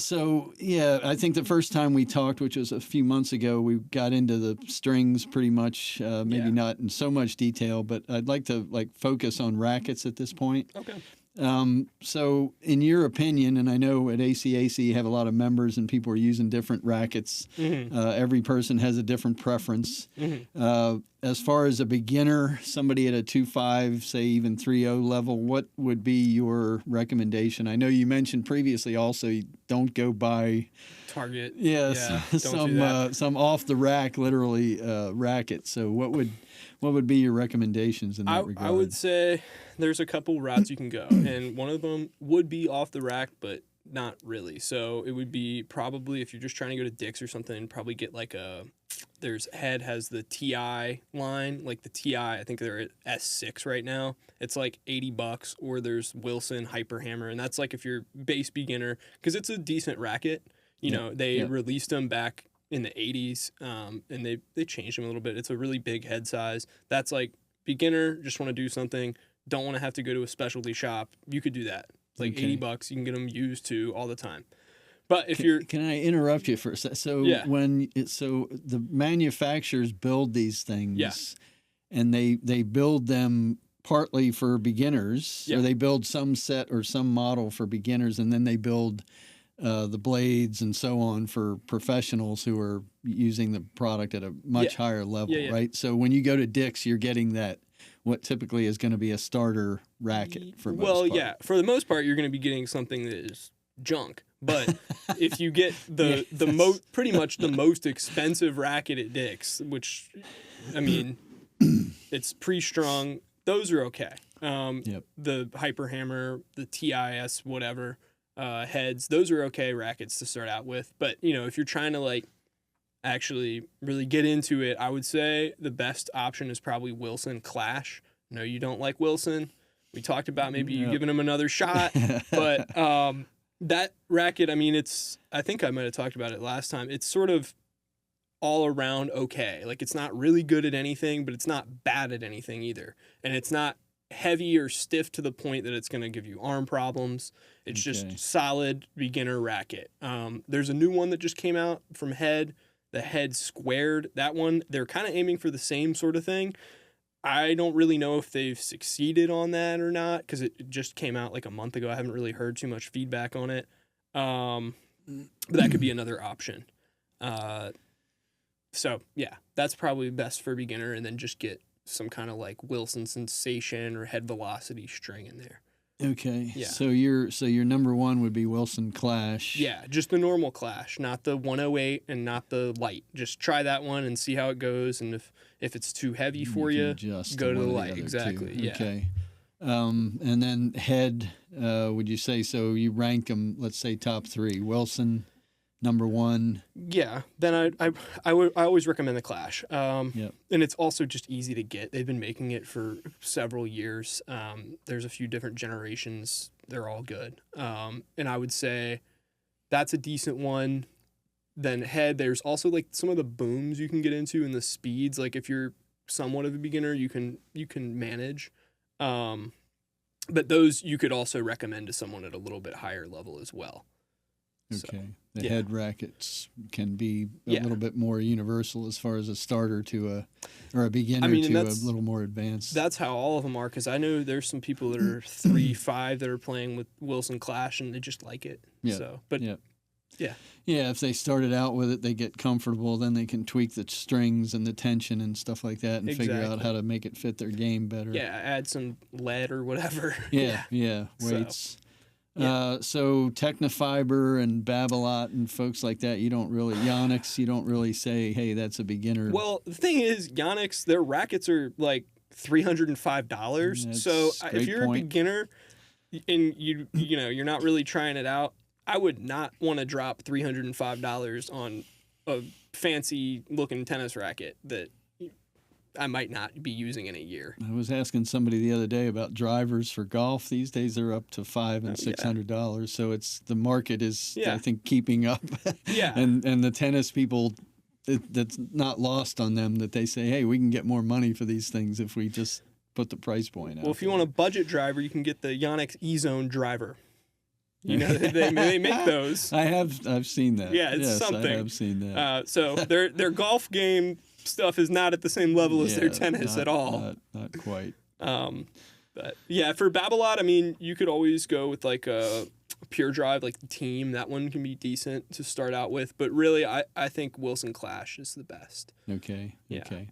think the first time we talked, which was a few months ago, we got into the strings pretty much, maybe not in so much detail, but I'd like to focus on rackets at this point. Okay. So in your opinion, and I know at ACAC you have a lot of members and people are using different rackets. Mm-hmm. Every person has a different preference. Mm-hmm. As far as a beginner, somebody at a 2.5, say even 3.0 level, what would be your recommendation? I know you mentioned previously also you don't go buy Target. yes don't do that. some off the rack literally rackets. So what would be your recommendations in that regard? I would say there's a couple routes you can go, and one of them would be off the rack, but not really. So it would be probably, if you're just trying to go to Dick's or something, probably get there's Head has the TI line, like the TI, I think they're at S6 right now. It's like $80, or there's Wilson Hyper Hammer, and that's like if you're base beginner, because it's a decent racket. You know, they released them back in the 80s, and they changed them a little bit. It's a really big head size. That's like beginner, just want to do something, don't want to have to go to a specialty shop. You could do that. It's like $80. You can get them used to all the time. But if can I interrupt you for a second? So so the manufacturers build these things, and they build them partly for beginners, or they build some set or some model for beginners, and then they build the blades and so on for professionals who are using the product at a much higher level, right? So when you go to Dick's, you're getting that what typically is going to be a starter racket for most part. For the most part, you're going to be getting something that is junk. But if you get pretty much the most expensive racket at Dick's, which, I mean, it's pre-strung, those are okay. The Hyper Hammer, the TIS, whatever, heads, those are okay rackets to start out with. But, if you're trying to actually really get into it, I would say the best option is probably Wilson Clash. No, you don't like Wilson. We talked about maybe you giving them another shot, but that racket, I mean, I think I might have talked about it last time. It's sort of all around okay. Like, it's not really good at anything, but it's not bad at anything either. And it's not heavy or stiff to the point that it's going to give you arm problems. It's just solid beginner racket. There's a new one that just came out from Head, the Head Squared. That one, they're kind of aiming for the same sort of thing. I don't really know if they've succeeded on that or not, because it just came out like a month ago. I haven't really heard too much feedback on it. But that could be another option. So yeah, that's probably best for beginner, and then just get some kind of like Wilson Sensation or Head Velocity string in there. Okay. Yeah. So your number one would be Wilson Clash. Yeah, just the normal Clash, not the 108 and not the light. Just try that one and see how it goes, and if it's too heavy for you, go to the light. Exactly. Yeah. Okay. And then Head, would you say, so you rank them, let's say top 3, Wilson, number 1. Yeah, then I always recommend the Clash. Yep. And it's also just easy to get. They've been making it for several years. There's a few different generations. They're all good. And I would say that's a decent one. Then Head, there's also like some of the booms you can get into and the speeds. Like if you're somewhat of a beginner, you can manage. But those you could also recommend to someone at a little bit higher level as well. Okay. The Head rackets can be a little bit more universal as far as a starter to a beginner to a little more advanced. That's how all of them are, because I know there's some people that are 3-5 that are playing with Wilson Clash and they just like it. Yeah. So, but yeah, if they started out with it, they get comfortable, then they can tweak the strings and the tension and stuff like that and figure out how to make it fit their game better. Yeah, add some lead or whatever. Yeah, weights. So Technofiber and Babolat and folks like that, you don't really, Yonex, you don't really say, hey, that's a beginner. Well, the thing is, Yonex, their rackets are like $305. So if you're a beginner and you're not really trying it out, I would not want to drop $305 on a fancy looking tennis racket that I might not be using in a year. I was asking somebody the other day about drivers for golf. These days they're up to $500 and $600. So the market is, I think, keeping up. and the tennis people, that's not lost on them that they say, hey, we can get more money for these things if we just put the price point out. Well, if you want a budget driver, you can get the Yonex E-Zone driver. You know, they make those. I've seen that. Yeah, it's something. I have seen that. So their golf game stuff is not at the same level as their tennis at all. Not quite. But yeah, for Babolat, I mean, you could always go with like a Pure Drive, like the Team. That one can be decent to start out with. But really, I think Wilson Clash is the best. Okay. Yeah. Okay.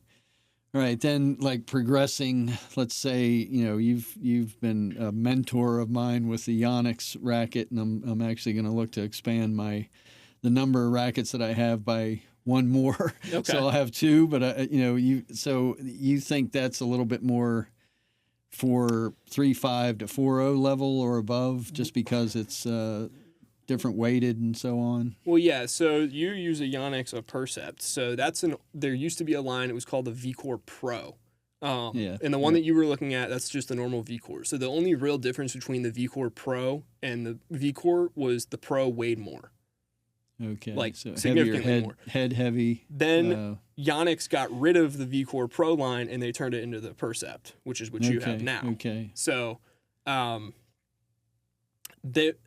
All right, then, like progressing, let's say, you've been a mentor of mine with the Yonex racket, and I'm actually going to look to expand the number of rackets that I have by one more. Okay. So I'll have 2, but you think that's a little bit more for 3.5 to 4.0 level or above, just because it's different weighted and so on? Well, yeah. So you use a Yonex, a Percept. So there used to be a line. It was called the V-Core Pro. And the one that you were looking at, that's just the normal V-Core. So the only real difference between the V-Core Pro and the V-Core was the Pro weighed more. Okay. Like so significantly more. Head heavy. Then Yonex got rid of the V-Core Pro line and they turned it into the Percept, which is what you have now. Okay. So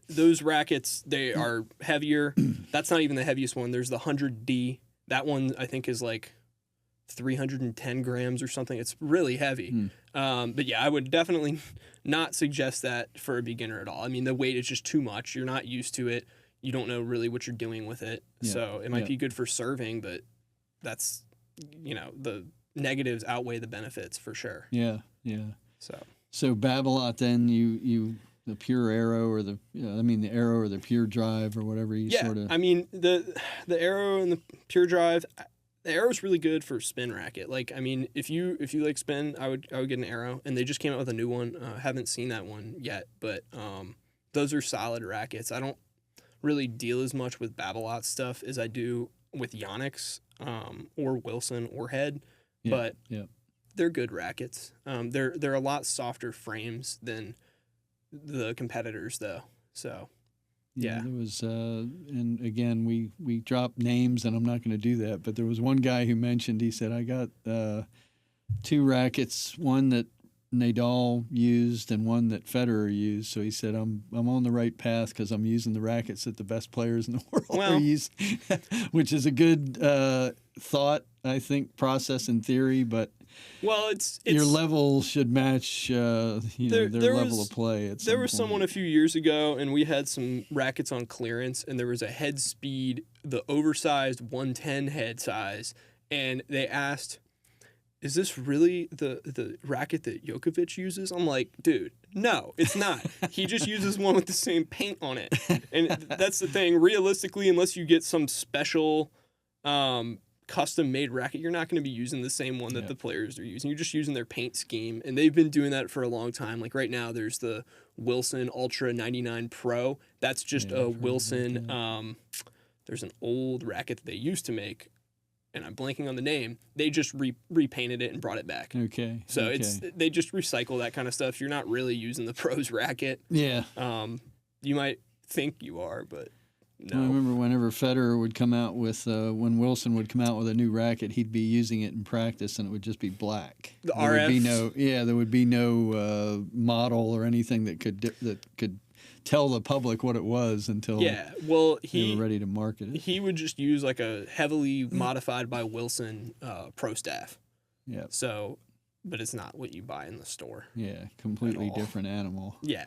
those rackets, they are heavier. That's not even the heaviest one. There's the 100D. That one I think is like 310 grams or something. It's really heavy. But yeah, I would definitely not suggest that for a beginner at all. I mean, the weight is just too much. You're not used to it. You don't know really what you're doing with it. Yeah. So it might be good for serving, but that's, the negatives outweigh the benefits for sure. Yeah. So Babolat, then you the Pure Arrow or the Arrow or the Pure Drive or whatever you sort of. I mean, the Arrow and the Pure Drive, the Arrow is really good for spin racket. Like, I mean, if you like spin, I would get an Arrow, and they just came out with a new one. Haven't seen that one yet, but those are solid rackets. I don't really deal as much with Babolat stuff as I do with Yonex or Wilson or Head, but they're good rackets. They're a lot softer frames than the competitors though. So yeah. There was, and again, we dropped names, and I'm not going to do that. But there was one guy who mentioned, he said, I got 2 rackets, one that Nadal used and one that Federer used. So he said, I'm on the right path because I'm using the rackets that the best players in the world are using, which is a good thought, I think, process in theory. But it's your level should match their level of play. There was someone a few years ago, and we had some rackets on clearance, and there was a head speed, the oversized 110 head size, and they asked, is this really the racket that Djokovic uses? I'm like, dude, no, it's not. He just uses one with the same paint on it. And that's the thing. Realistically, unless you get some special custom-made racket, you're not going to be using the same one that the players are using. You're just using their paint scheme. And they've been doing that for a long time. Like right now, there's the Wilson Ultra 99 Pro. That's just a Wilson. There's an old racket that they used to make, and I'm blanking on the name. They just repainted it and brought it back. Okay. So they just recycle that kind of stuff. You're not really using the pros racket. Yeah. You might think you are, but no. I remember whenever Federer would come out with, when Wilson would come out with a new racket, he'd be using it in practice, and it would just be black. The there RF. There would be no model or anything that could tell the public what it was until they were ready to market it. He would just use like a heavily modified by Wilson Pro Staff. Yeah. So, but it's not what you buy in the store. Yeah, completely different animal. Yeah.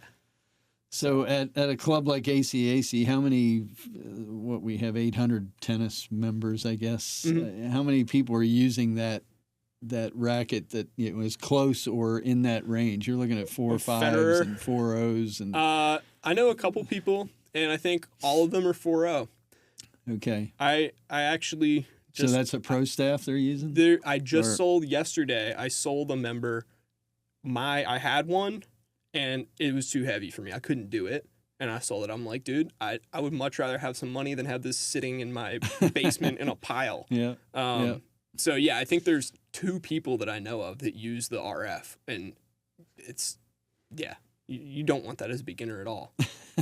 So at a club like ACAC, how many, we have 800 tennis members, I guess. Mm-hmm. How many people are using that racket that was close or in that range? You're looking at 4 5s and 4 0s. And I know a couple people, and I think all of them are 4-0. Okay. I actually just... So that's a pro staff they're using? I just sold yesterday. I sold a member. I had one, and it was too heavy for me. I couldn't do it, and I sold it. I'm like, dude, I would much rather have some money than have this sitting in my basement in a pile. Yeah. So, yeah, I think there's 2 people that I know of that use the RF, and it's, you don't want that as a beginner at all.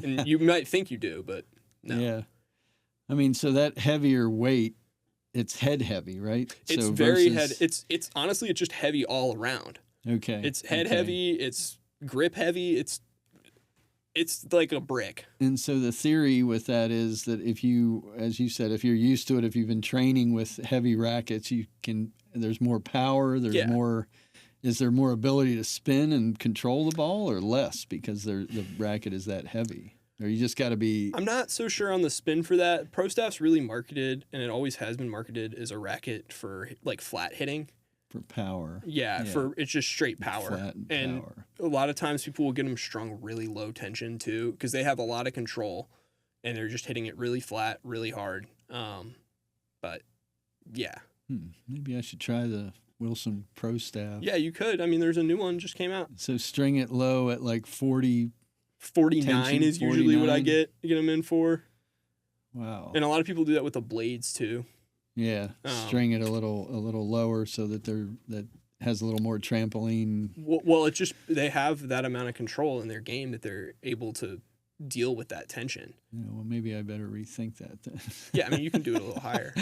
And you might think you do, but no. Yeah. I mean, so that heavier weight, it's head heavy, right? It's very head. It's honestly, it's just heavy all around. Okay. It's head heavy. It's grip heavy. It's like a brick. And so the theory with that is that if you, as you said, if you're used to it, if you've been training with heavy rackets, there's more power, is there more ability to spin and control the ball, or less because the racket is that heavy? Or you just got to be... I'm not so sure on the spin for that. Pro Staff's really marketed, and it always has been marketed as a racket for like flat hitting. For power. Yeah, it's just straight power. Flat and power. A lot of times people will get them strung really low tension too, because they have a lot of control, and they're just hitting it really flat, really hard. But yeah. Maybe I should try the Wilson Pro Staff. Yeah, you could. I mean, there's a new one just came out. So string it low at like 40. 49 tension, is usually 49. what I get them in for. Wow. And a lot of people do that with the blades too. Yeah, string it a little lower so that that has a little more trampoline. Well, it's just they have that amount of control in their game that they're able to deal with that tension. Yeah, well, maybe I better rethink that then. Yeah, I mean, you can do it a little higher.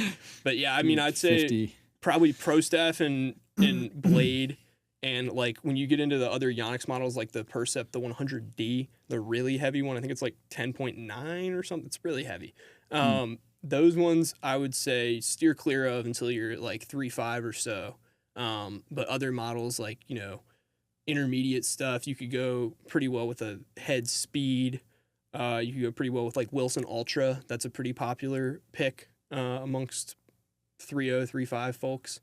But yeah, I mean, I'd say 50. Probably Pro Staff and blade. And like when you get into the other Yonex models, like the Percept, the 100D, the really heavy one, I think it's like 10.9 or something. It's really heavy. Those ones I would say steer clear of until you're like 3.5 or so. But other models like, intermediate stuff, you could go pretty well with a head speed. You could go pretty well with like Wilson Ultra. That's a pretty popular pick amongst 3.0, 3.5 folks.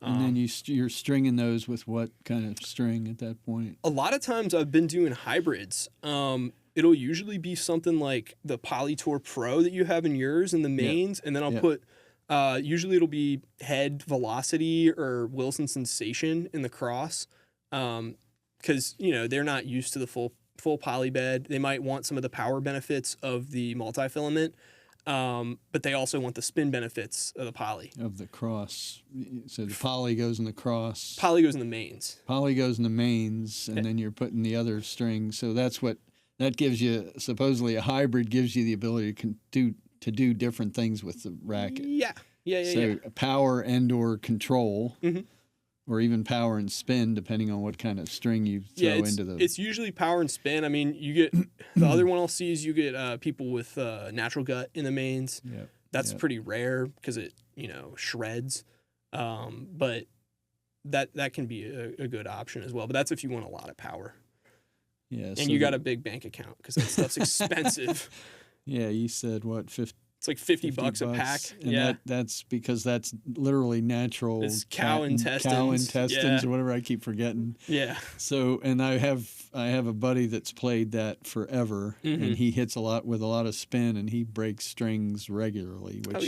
And then you're stringing those with what kind of string at that point? A lot of times I've been doing hybrids. It'll usually be something like the Polytour Pro that you have in yours in the mains, and then I'll put, usually it'll be Head Velocity or Wilson Sensation in the cross, because they're not used to the full poly bed. They might want some of the power benefits of the multi-filament. But they also want the spin benefits of the poly. Of the cross. So the poly goes in the cross. Poly goes in the mains. Poly goes in the mains, and then you're putting the other string. So that gives you, supposedly a hybrid gives you the ability to do different things with the racket. Yeah. So power and or control, Mm-hmm. or even power and spin, depending on what kind of string you throw into the. It's usually power and spin. I mean, you get the other one I'll see is you get people with natural gut in the mains. Yep. That's pretty rare because it shreds, but that can be a good option as well. But that's if you want a lot of power. Yeah, and you got a big bank account because that stuff's expensive. Yeah, you said what, It's like $50 a pack. And that's because that's literally natural. It's cow intestines. Or whatever. I keep forgetting. Yeah. So, and I have a buddy that's played that forever, and he hits with a lot of spin, and he breaks strings regularly. Which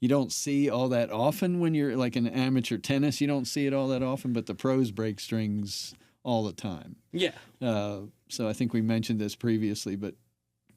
you don't see all that often when you're like in amateur tennis. You don't see it all that often, but the pros break strings all the time. Yeah. So I think we mentioned this previously, but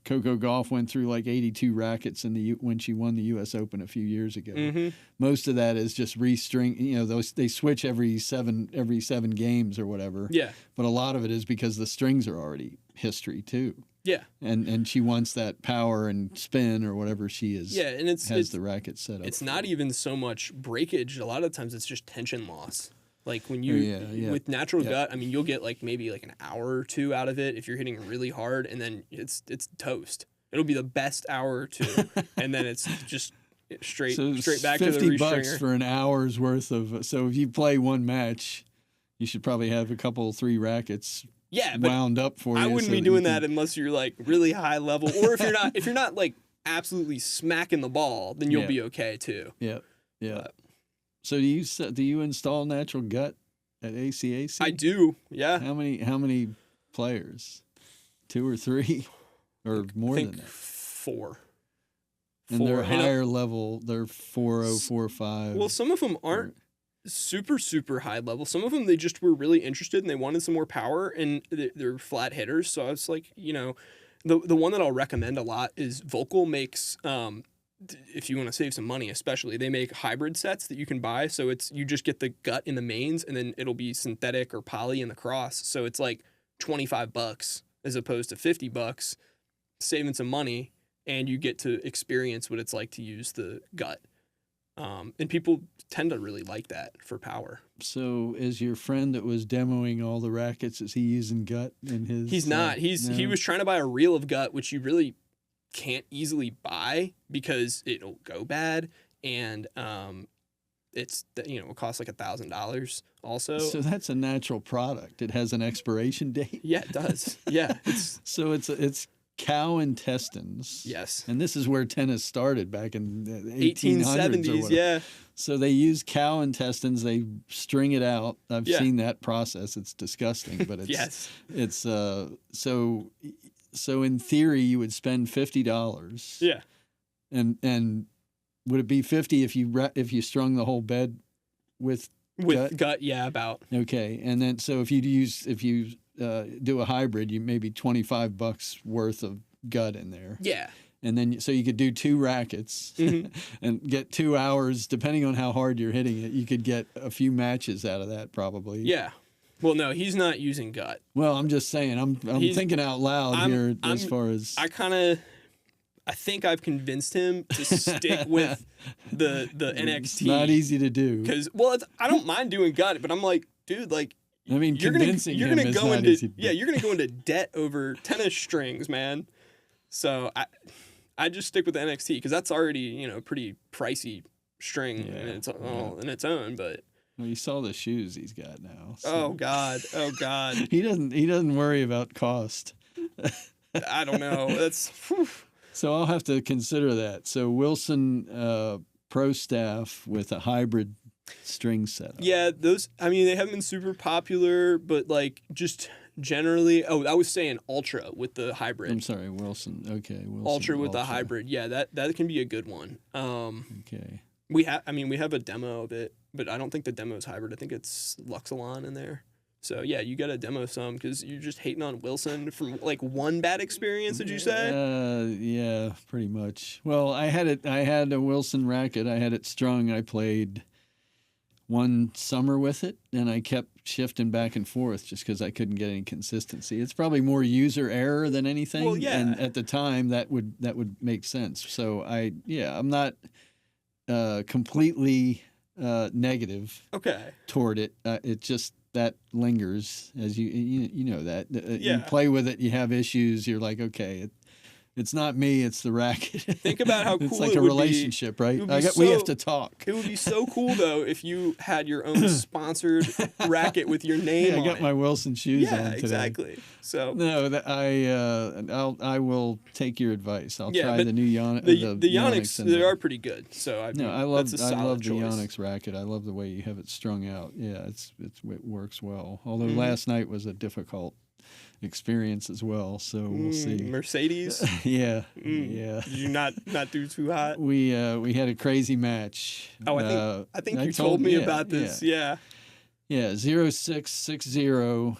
Coco Gauff went through like 82 rackets when she won the U.S. Open a few years ago. Mm-hmm. Most of that is just restring. They switch every seven games or whatever. Yeah. But a lot of it is because the strings are already history too. Yeah. And she wants that power and spin or whatever she is. Yeah, and it's the racket set up. It's not even so much breakage. A lot of times it's just tension loss. Like when you with natural gut, I mean, you'll get like maybe like an hour or two out of it if you're hitting really hard, and then it's toast. It'll be the best hour or two, and then it's just straight back to the restringer. $50 for an hour's worth of. So if you play one match, you should probably have a couple 3 rackets. Yeah, wound up for you. I wouldn't be doing that unless you're like really high level, or if you're not like absolutely smacking the ball, then you'll be okay too. Yeah. So do you install natural gut at ACAC? I do. Yeah. How many players? 2 or 3, or more than that? 4. And they're higher level. They're 4.0, 4.5. Well, some of them aren't super high level. Some of them they just were really interested and they wanted some more power, and they're flat hitters. So I was like, the one that I'll recommend a lot is Vocal makes. If you want to save some money, especially, they make hybrid sets that you can buy. So you just get the gut in the mains, and then it'll be synthetic or poly in the cross. So it's like $25 as opposed to $50, saving some money, and you get to experience what it's like to use the gut. And people tend to really like that for power. So is your friend that was demoing all the rackets, is he using gut in his? He's not. He was trying to buy a reel of gut, which you really can't easily buy because it'll go bad, and it costs like $1,000 also. So that's a natural product. It has an expiration date. Yeah, it does. Yeah. So it's cow intestines. Yes. And this is where tennis started back in the 1870s. Yeah. So they use cow intestines. They string it out. I've seen that process. It's disgusting, but it's it's so in theory you would spend $50. Yeah. And would it be 50 if you strung the whole bed with gut? Yeah, about. Okay. And then so if you do a hybrid, you maybe $25 worth of gut in there. Yeah. And then so you could do 2 rackets and get 2 hours, depending on how hard you're hitting it. You could get a few matches out of that probably. Yeah. Well, no, he's not using gut. Well, I'm just saying, I'm thinking out loud here as far as I think I've convinced him to stick with the NXT. It's not easy to do. Because I don't mind doing gut, but I'm like, dude, like. I mean, convincing him is not easy to do. Yeah, you're gonna go into debt over tennis strings, man. So I just stick with the NXT because that's already pretty pricey string in its own, but. Well, you saw the shoes he's got now. So. Oh God! He doesn't worry about cost. I don't know. That's. Whew. So I'll have to consider that. So Wilson Pro Staff with a hybrid string setup. Yeah, those. I mean, they haven't been super popular, but like just generally. Oh, I was saying Ultra with the hybrid. I'm sorry, Wilson. Okay, Wilson. Ultra with the hybrid. Yeah, that can be a good one. Okay. We have a demo of it, but I don't think the demo is hybrid. I think it's Luxilon in there. So yeah, you got to demo some because you're just hating on Wilson from like one bad experience. Did you say? Yeah, pretty much. Well, I had a Wilson racket. I had it strung. I played one summer with it, and I kept shifting back and forth just because I couldn't get any consistency. It's probably more user error than anything. Well, yeah. And at the time, that would make sense. So I'm not completely negative toward it. It just that lingers as you know that you play with it, you have issues. You're like, okay, it's not me, it's the racket. Think about how cool it's like it a would relationship, be. right? We have to talk. It would be so cool though if you had your own sponsored racket with your name on it. I got my Wilson shoes on today. Exactly. So no, I will take your advice. I'll try but the new the Yonex. They are pretty good. So I love the Yonex racket. I love the way you have it strung out. Yeah, it works well. Although last night was a difficult experience as well, so we'll see. Mercedes. Yeah. Did you not do too hot? We had a crazy match. Oh, I think you told me about this. Yeah. 0-6-6-0.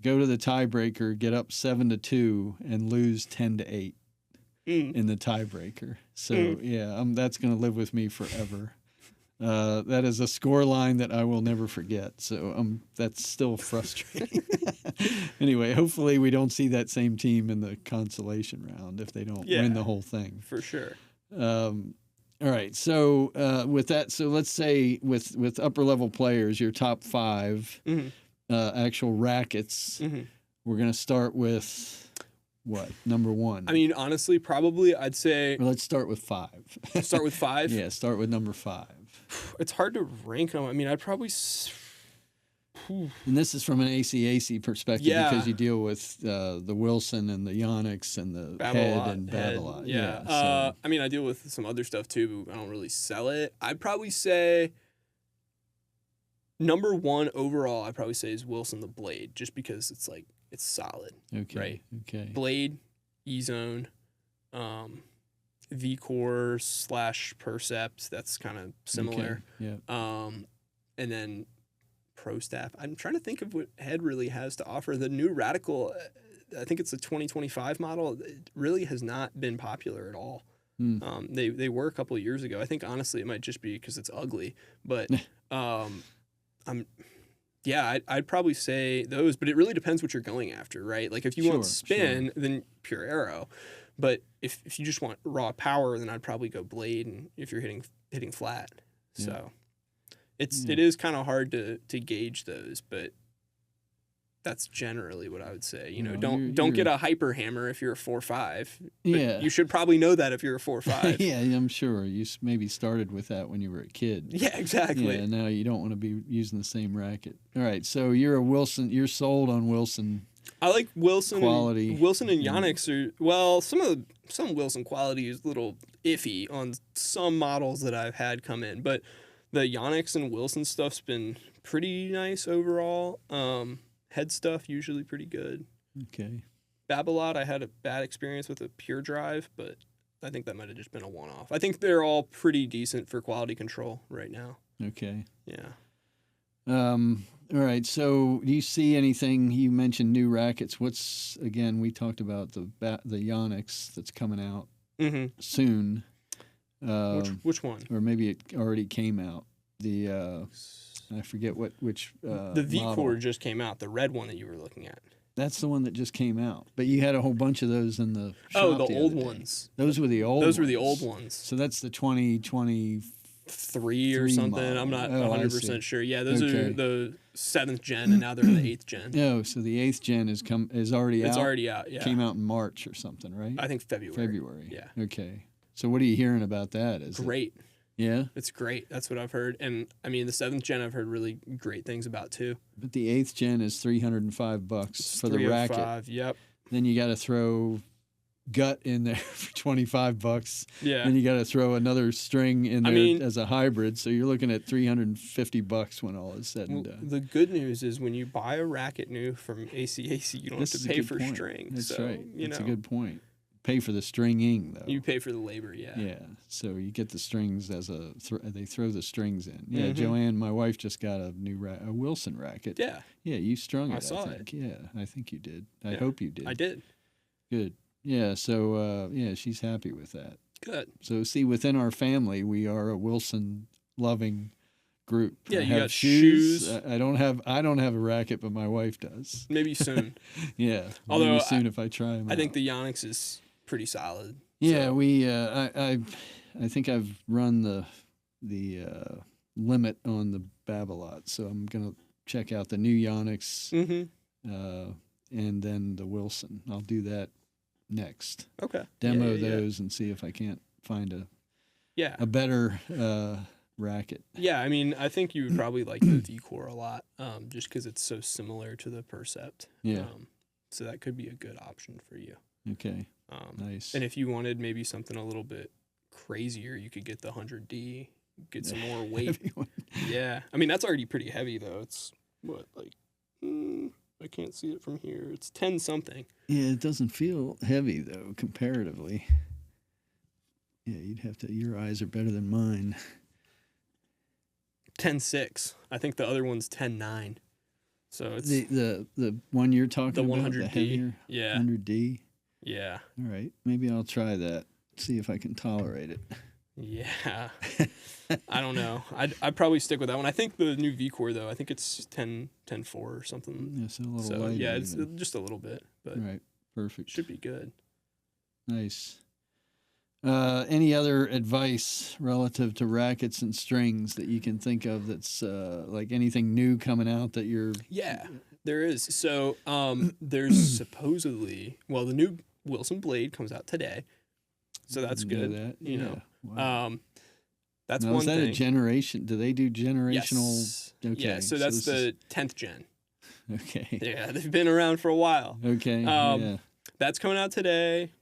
Go to the tiebreaker, get up 7-2, and lose 10-8 in the tiebreaker. So that's going to live with me forever. That is a score line that I will never forget. So that's still frustrating. Anyway, hopefully we don't see that same team in the consolation round if they don't win the whole thing. For sure. All right. So with that, so let's say with upper level players, your top 5 actual rackets. We're going to start with what? Number 1. I mean, honestly, probably I'd say. Or let's start with 5. Start with 5? Yeah, start with number 5. It's hard to rank them. I mean, I'd probably. And this is from an ACAC perspective because you deal with the Wilson and the Yonex and the Head and Babolat. Yeah. I mean, I deal with some other stuff too, but I don't really sell it. I'd probably say number 1 overall, I'd probably say is Wilson the Blade, just because it's like, it's solid. Okay. Right? Okay. Blade, E-Zone, V-Core / Percept, that's kind of similar. Okay. Yeah. And then Pro Staff. I'm trying to think of what Head really has to offer. The new Radical, I think it's a 2025 model, it really has not been popular at all. They were a couple of years ago. I think honestly it might just be because it's ugly. But I'd probably say those, but it really depends what you're going after, right? Like if you want spin, then Pure Arrow. But if you just want raw power, then I'd probably go Blade, and if you're hitting flat. Yeah. So it is kind of hard to gauge those, but that's generally what I would say. You know, don't get a hyper hammer if you're a 4.5. Yeah, you should probably know that if you're a 4.5. Yeah, I'm sure you maybe started with that when you were a kid. Yeah, exactly. Yeah, now you don't want to be using the same racket. All right, so you're a Wilson. You're sold on Wilson. I like Wilson quality. Wilson and Yonex are some Wilson quality is a little iffy on some models that I've had come in, but the Yonex and Wilson stuff's been pretty nice overall. Head stuff usually pretty good. Okay. Babolat, I had a bad experience with a Pure Drive, but I think that might have just been a one-off. I think they're all pretty decent for quality control right now. Okay. Yeah. All right. So, do you see anything? You mentioned new rackets. We talked about the Yonex that's coming out soon. Which one? Or maybe it already came out. I forget which. The V-Core just came out. The red one that you were looking at. That's the one that just came out. But you had a whole bunch of those in the shop. Oh, the old ones. Those were the old ones. Those were the old ones. So that's the 2023 or something. model. I'm not 100% sure. Yeah, those are the 7th gen, and now they're the 8th gen. No, so the 8th gen is already out. It's already out. Yeah, came out in March or something, right? I think February. Yeah. Okay. So what are you hearing about that? Great. Yeah? It's great. That's what I've heard. And, I mean, the 7th gen I've heard really great things about, too. But the 8th gen is $305 for the racket. Yep. Then you got to throw gut in there for $25. Yeah. Then you got to throw another string in there as a hybrid. So you're looking at $350 when all is said and done. The good news is when you buy a racket new from ACAC, you don't have to pay for point. string. That's so, right. That's a good point. pay for the stringing though. You pay for the labor, yeah. Yeah, so you get the strings as they throw the strings in. Yeah, Mhm. Joanne, my wife just got a new a Wilson racket. Yeah, Yeah, you strung it. I saw think. Yeah, I think you did. I Yeah, hope you did. I did. Good. Yeah, so yeah, she's happy with that. Good. So see, within our family, we are a Wilson loving group. Yeah, I you have got shoes. I don't have a racket, but my wife does. Maybe soon. Yeah. Although maybe soon if I try them. I think the Yonex is pretty solid. Yeah, so. we. I think I've run the limit on the Babolat, so I'm gonna check out the new Yonex Mm-hmm. and then the Wilson. I'll do that next. Okay. Demo Yeah. those and see if I can't find Yeah. a better racket. Yeah, I mean, I think you would probably like the V-Core a lot, just because it's so similar to the Percept. Yeah. So that could be a good option for you. Okay. Nice. And if you wanted maybe something a little bit crazier, you could get the 100D, get some more weight. Heavy one. Yeah. I mean, that's already pretty heavy, though. It's, what, like, I can't see it from here. It's 10 something. Yeah, it doesn't feel heavy though comparatively. Yeah, you'd have to. Your eyes are better than mine. 10.6. I think the other one's 10.9. So it's The one you're talking the about, 100D. the heavier Yeah. 100D. Yeah. All right, maybe I'll try that. See if I can tolerate it. Yeah. I don't know. I'd probably stick with that one. I think the new V-Core, though, I think it's 10.4 or something. Yeah, so a little So, lighter. yeah, it's even. just a little bit, but All right. Perfect. should be good. Nice. Any other advice relative to rackets and strings that you can think of that's like anything new coming out that you're... Yeah, there is. So there's supposedly, well, the new Wilson Blade comes out today. So that's know good. that? You know. Wow. That's now, one is that thing. a generation? Do they do generational? Yes. Okay. Yeah, so that's the 10th gen. Okay. Yeah, they've been around for a while. Okay. Yeah. That's coming out today.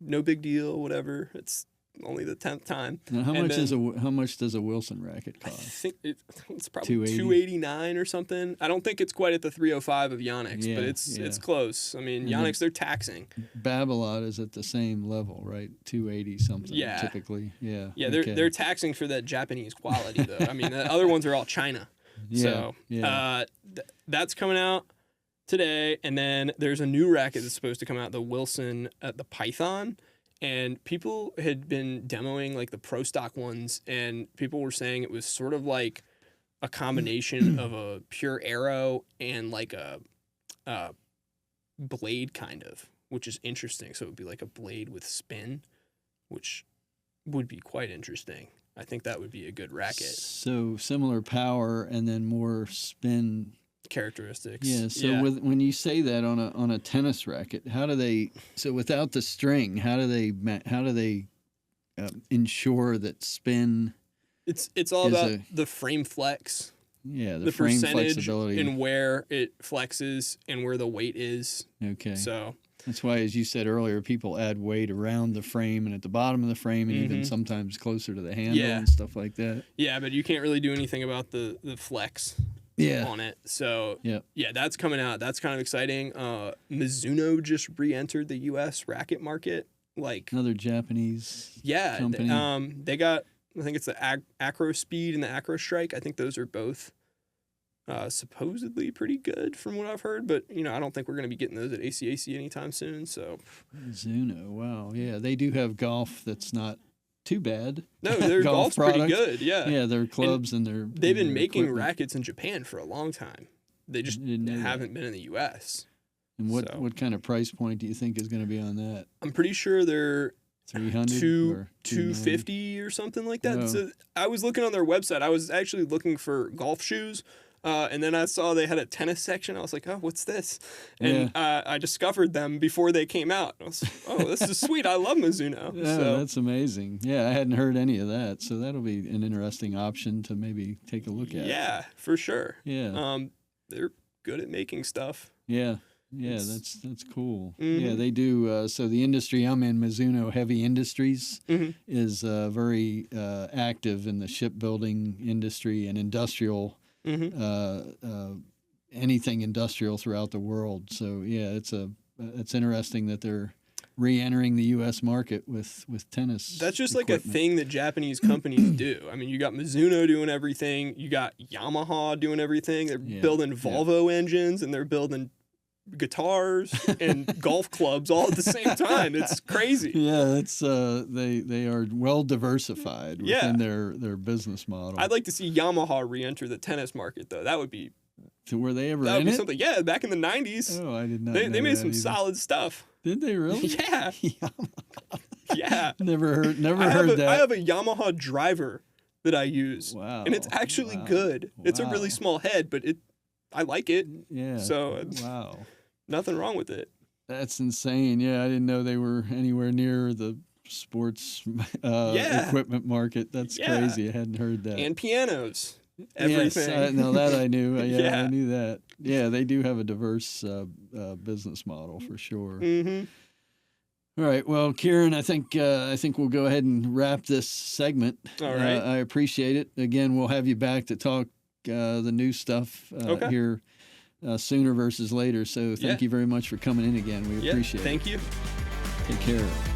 No big deal, whatever. It's only the 10th time. Now, how And much does a Wilson racket I cost? think it's probably 280? 289 or something. I don't think it's quite at the 305 of Yonex, Yeah, but it's yeah. close. I mean, And Yonex, they're taxing. Babolat is at the same level, right? 280 something. Yeah. Typically. Yeah. Yeah, okay. they're taxing for that Japanese quality though. I mean, the other ones are all China. Yeah. So yeah. that's coming out today, and then there's a new racket that's supposed to come out, the Wilson, the Python. And people had been demoing like the pro stock ones, and people were saying it was sort of like a combination of a pure arrow and like a blade kind of, which is interesting. So it would be like a blade with spin, which would be quite interesting. I think that would be a good racket. So similar power and then more spin. Characteristics. Yeah. So when you say that on a tennis racket, how do they? So without the string, how do they ensure that spin? It's all about the frame flex. Yeah, The frame percentage flexibility and where it flexes and where the weight is. Okay. So That's why, as you said earlier, people add weight around the frame and at the bottom of the frame, and even sometimes closer to the handle and stuff like that. yeah, but you can't really do anything about the flex. On it. So yeah, that's coming out. That's kind of exciting. Mizuno just re-entered the U.S. racket market. Like another Japanese company. They got, I think it's the Acro Speed and the Acro Strike. I think those are both supposedly pretty good from what I've heard. But I don't think we're going to be getting those at ACAC anytime soon. So Mizuno, wow, yeah, they do have golf that's not too bad. No, their golf's pretty good. Yeah, yeah, their clubs and their they've been making equipment. Rackets in Japan for a long time. They just haven't been in the U.S. And what kind of price point do you think is going to be on that? I'm pretty sure they're 300 or 250 or something like that. Oh. So I was looking on their website. I was actually looking for golf shoes. And then I saw they had a tennis section. I was like, oh, what's this? And I discovered them before they came out. I was like, oh, this is sweet. I love Mizuno. Yeah, so, that's amazing. Yeah, I hadn't heard any of that. So that'll be an interesting option to maybe take a look at. Yeah, for sure. Yeah. They're good at making stuff. Yeah. Yeah, that's cool. Yeah, they do. So the industry I'm in, Mizuno Heavy Industries, is very active in the shipbuilding industry and industrial, anything industrial throughout the world. So yeah, it's interesting that they're re-entering the U.S. market with tennis. That's just like equipment. a thing that Japanese companies do. I mean, you got Mizuno doing everything. You got Yamaha doing everything. They're building Volvo engines, and they're building guitars and golf clubs all at the same time. It's crazy. Yeah, it's they are well diversified within their business model. I'd like to see Yamaha re-enter the tennis market, though. That would be. So were they ever That would in be it? something. Yeah, back in the 90s. Oh, I did not. They know made that some either. solid stuff. Did they really? Yeah. Yeah. Never heard that. I have a Yamaha driver that I use. Wow. And it's actually good. It's a really small head, but I like it. Yeah. So wow. nothing wrong with it. That's insane. Yeah, I didn't know they were anywhere near the sports equipment market. That's crazy. I hadn't heard that. And pianos. Everything. Yes, no, that I knew. Yeah. I knew that. Yeah, they do have a diverse business model for sure. Mm-hmm. All right. Well, Kieran, I think we'll go ahead and wrap this segment. All right. I appreciate it. Again, we'll have you back to talk the new stuff here sooner versus later. So thank you very much for coming in again. We appreciate it. Thank you. Take care.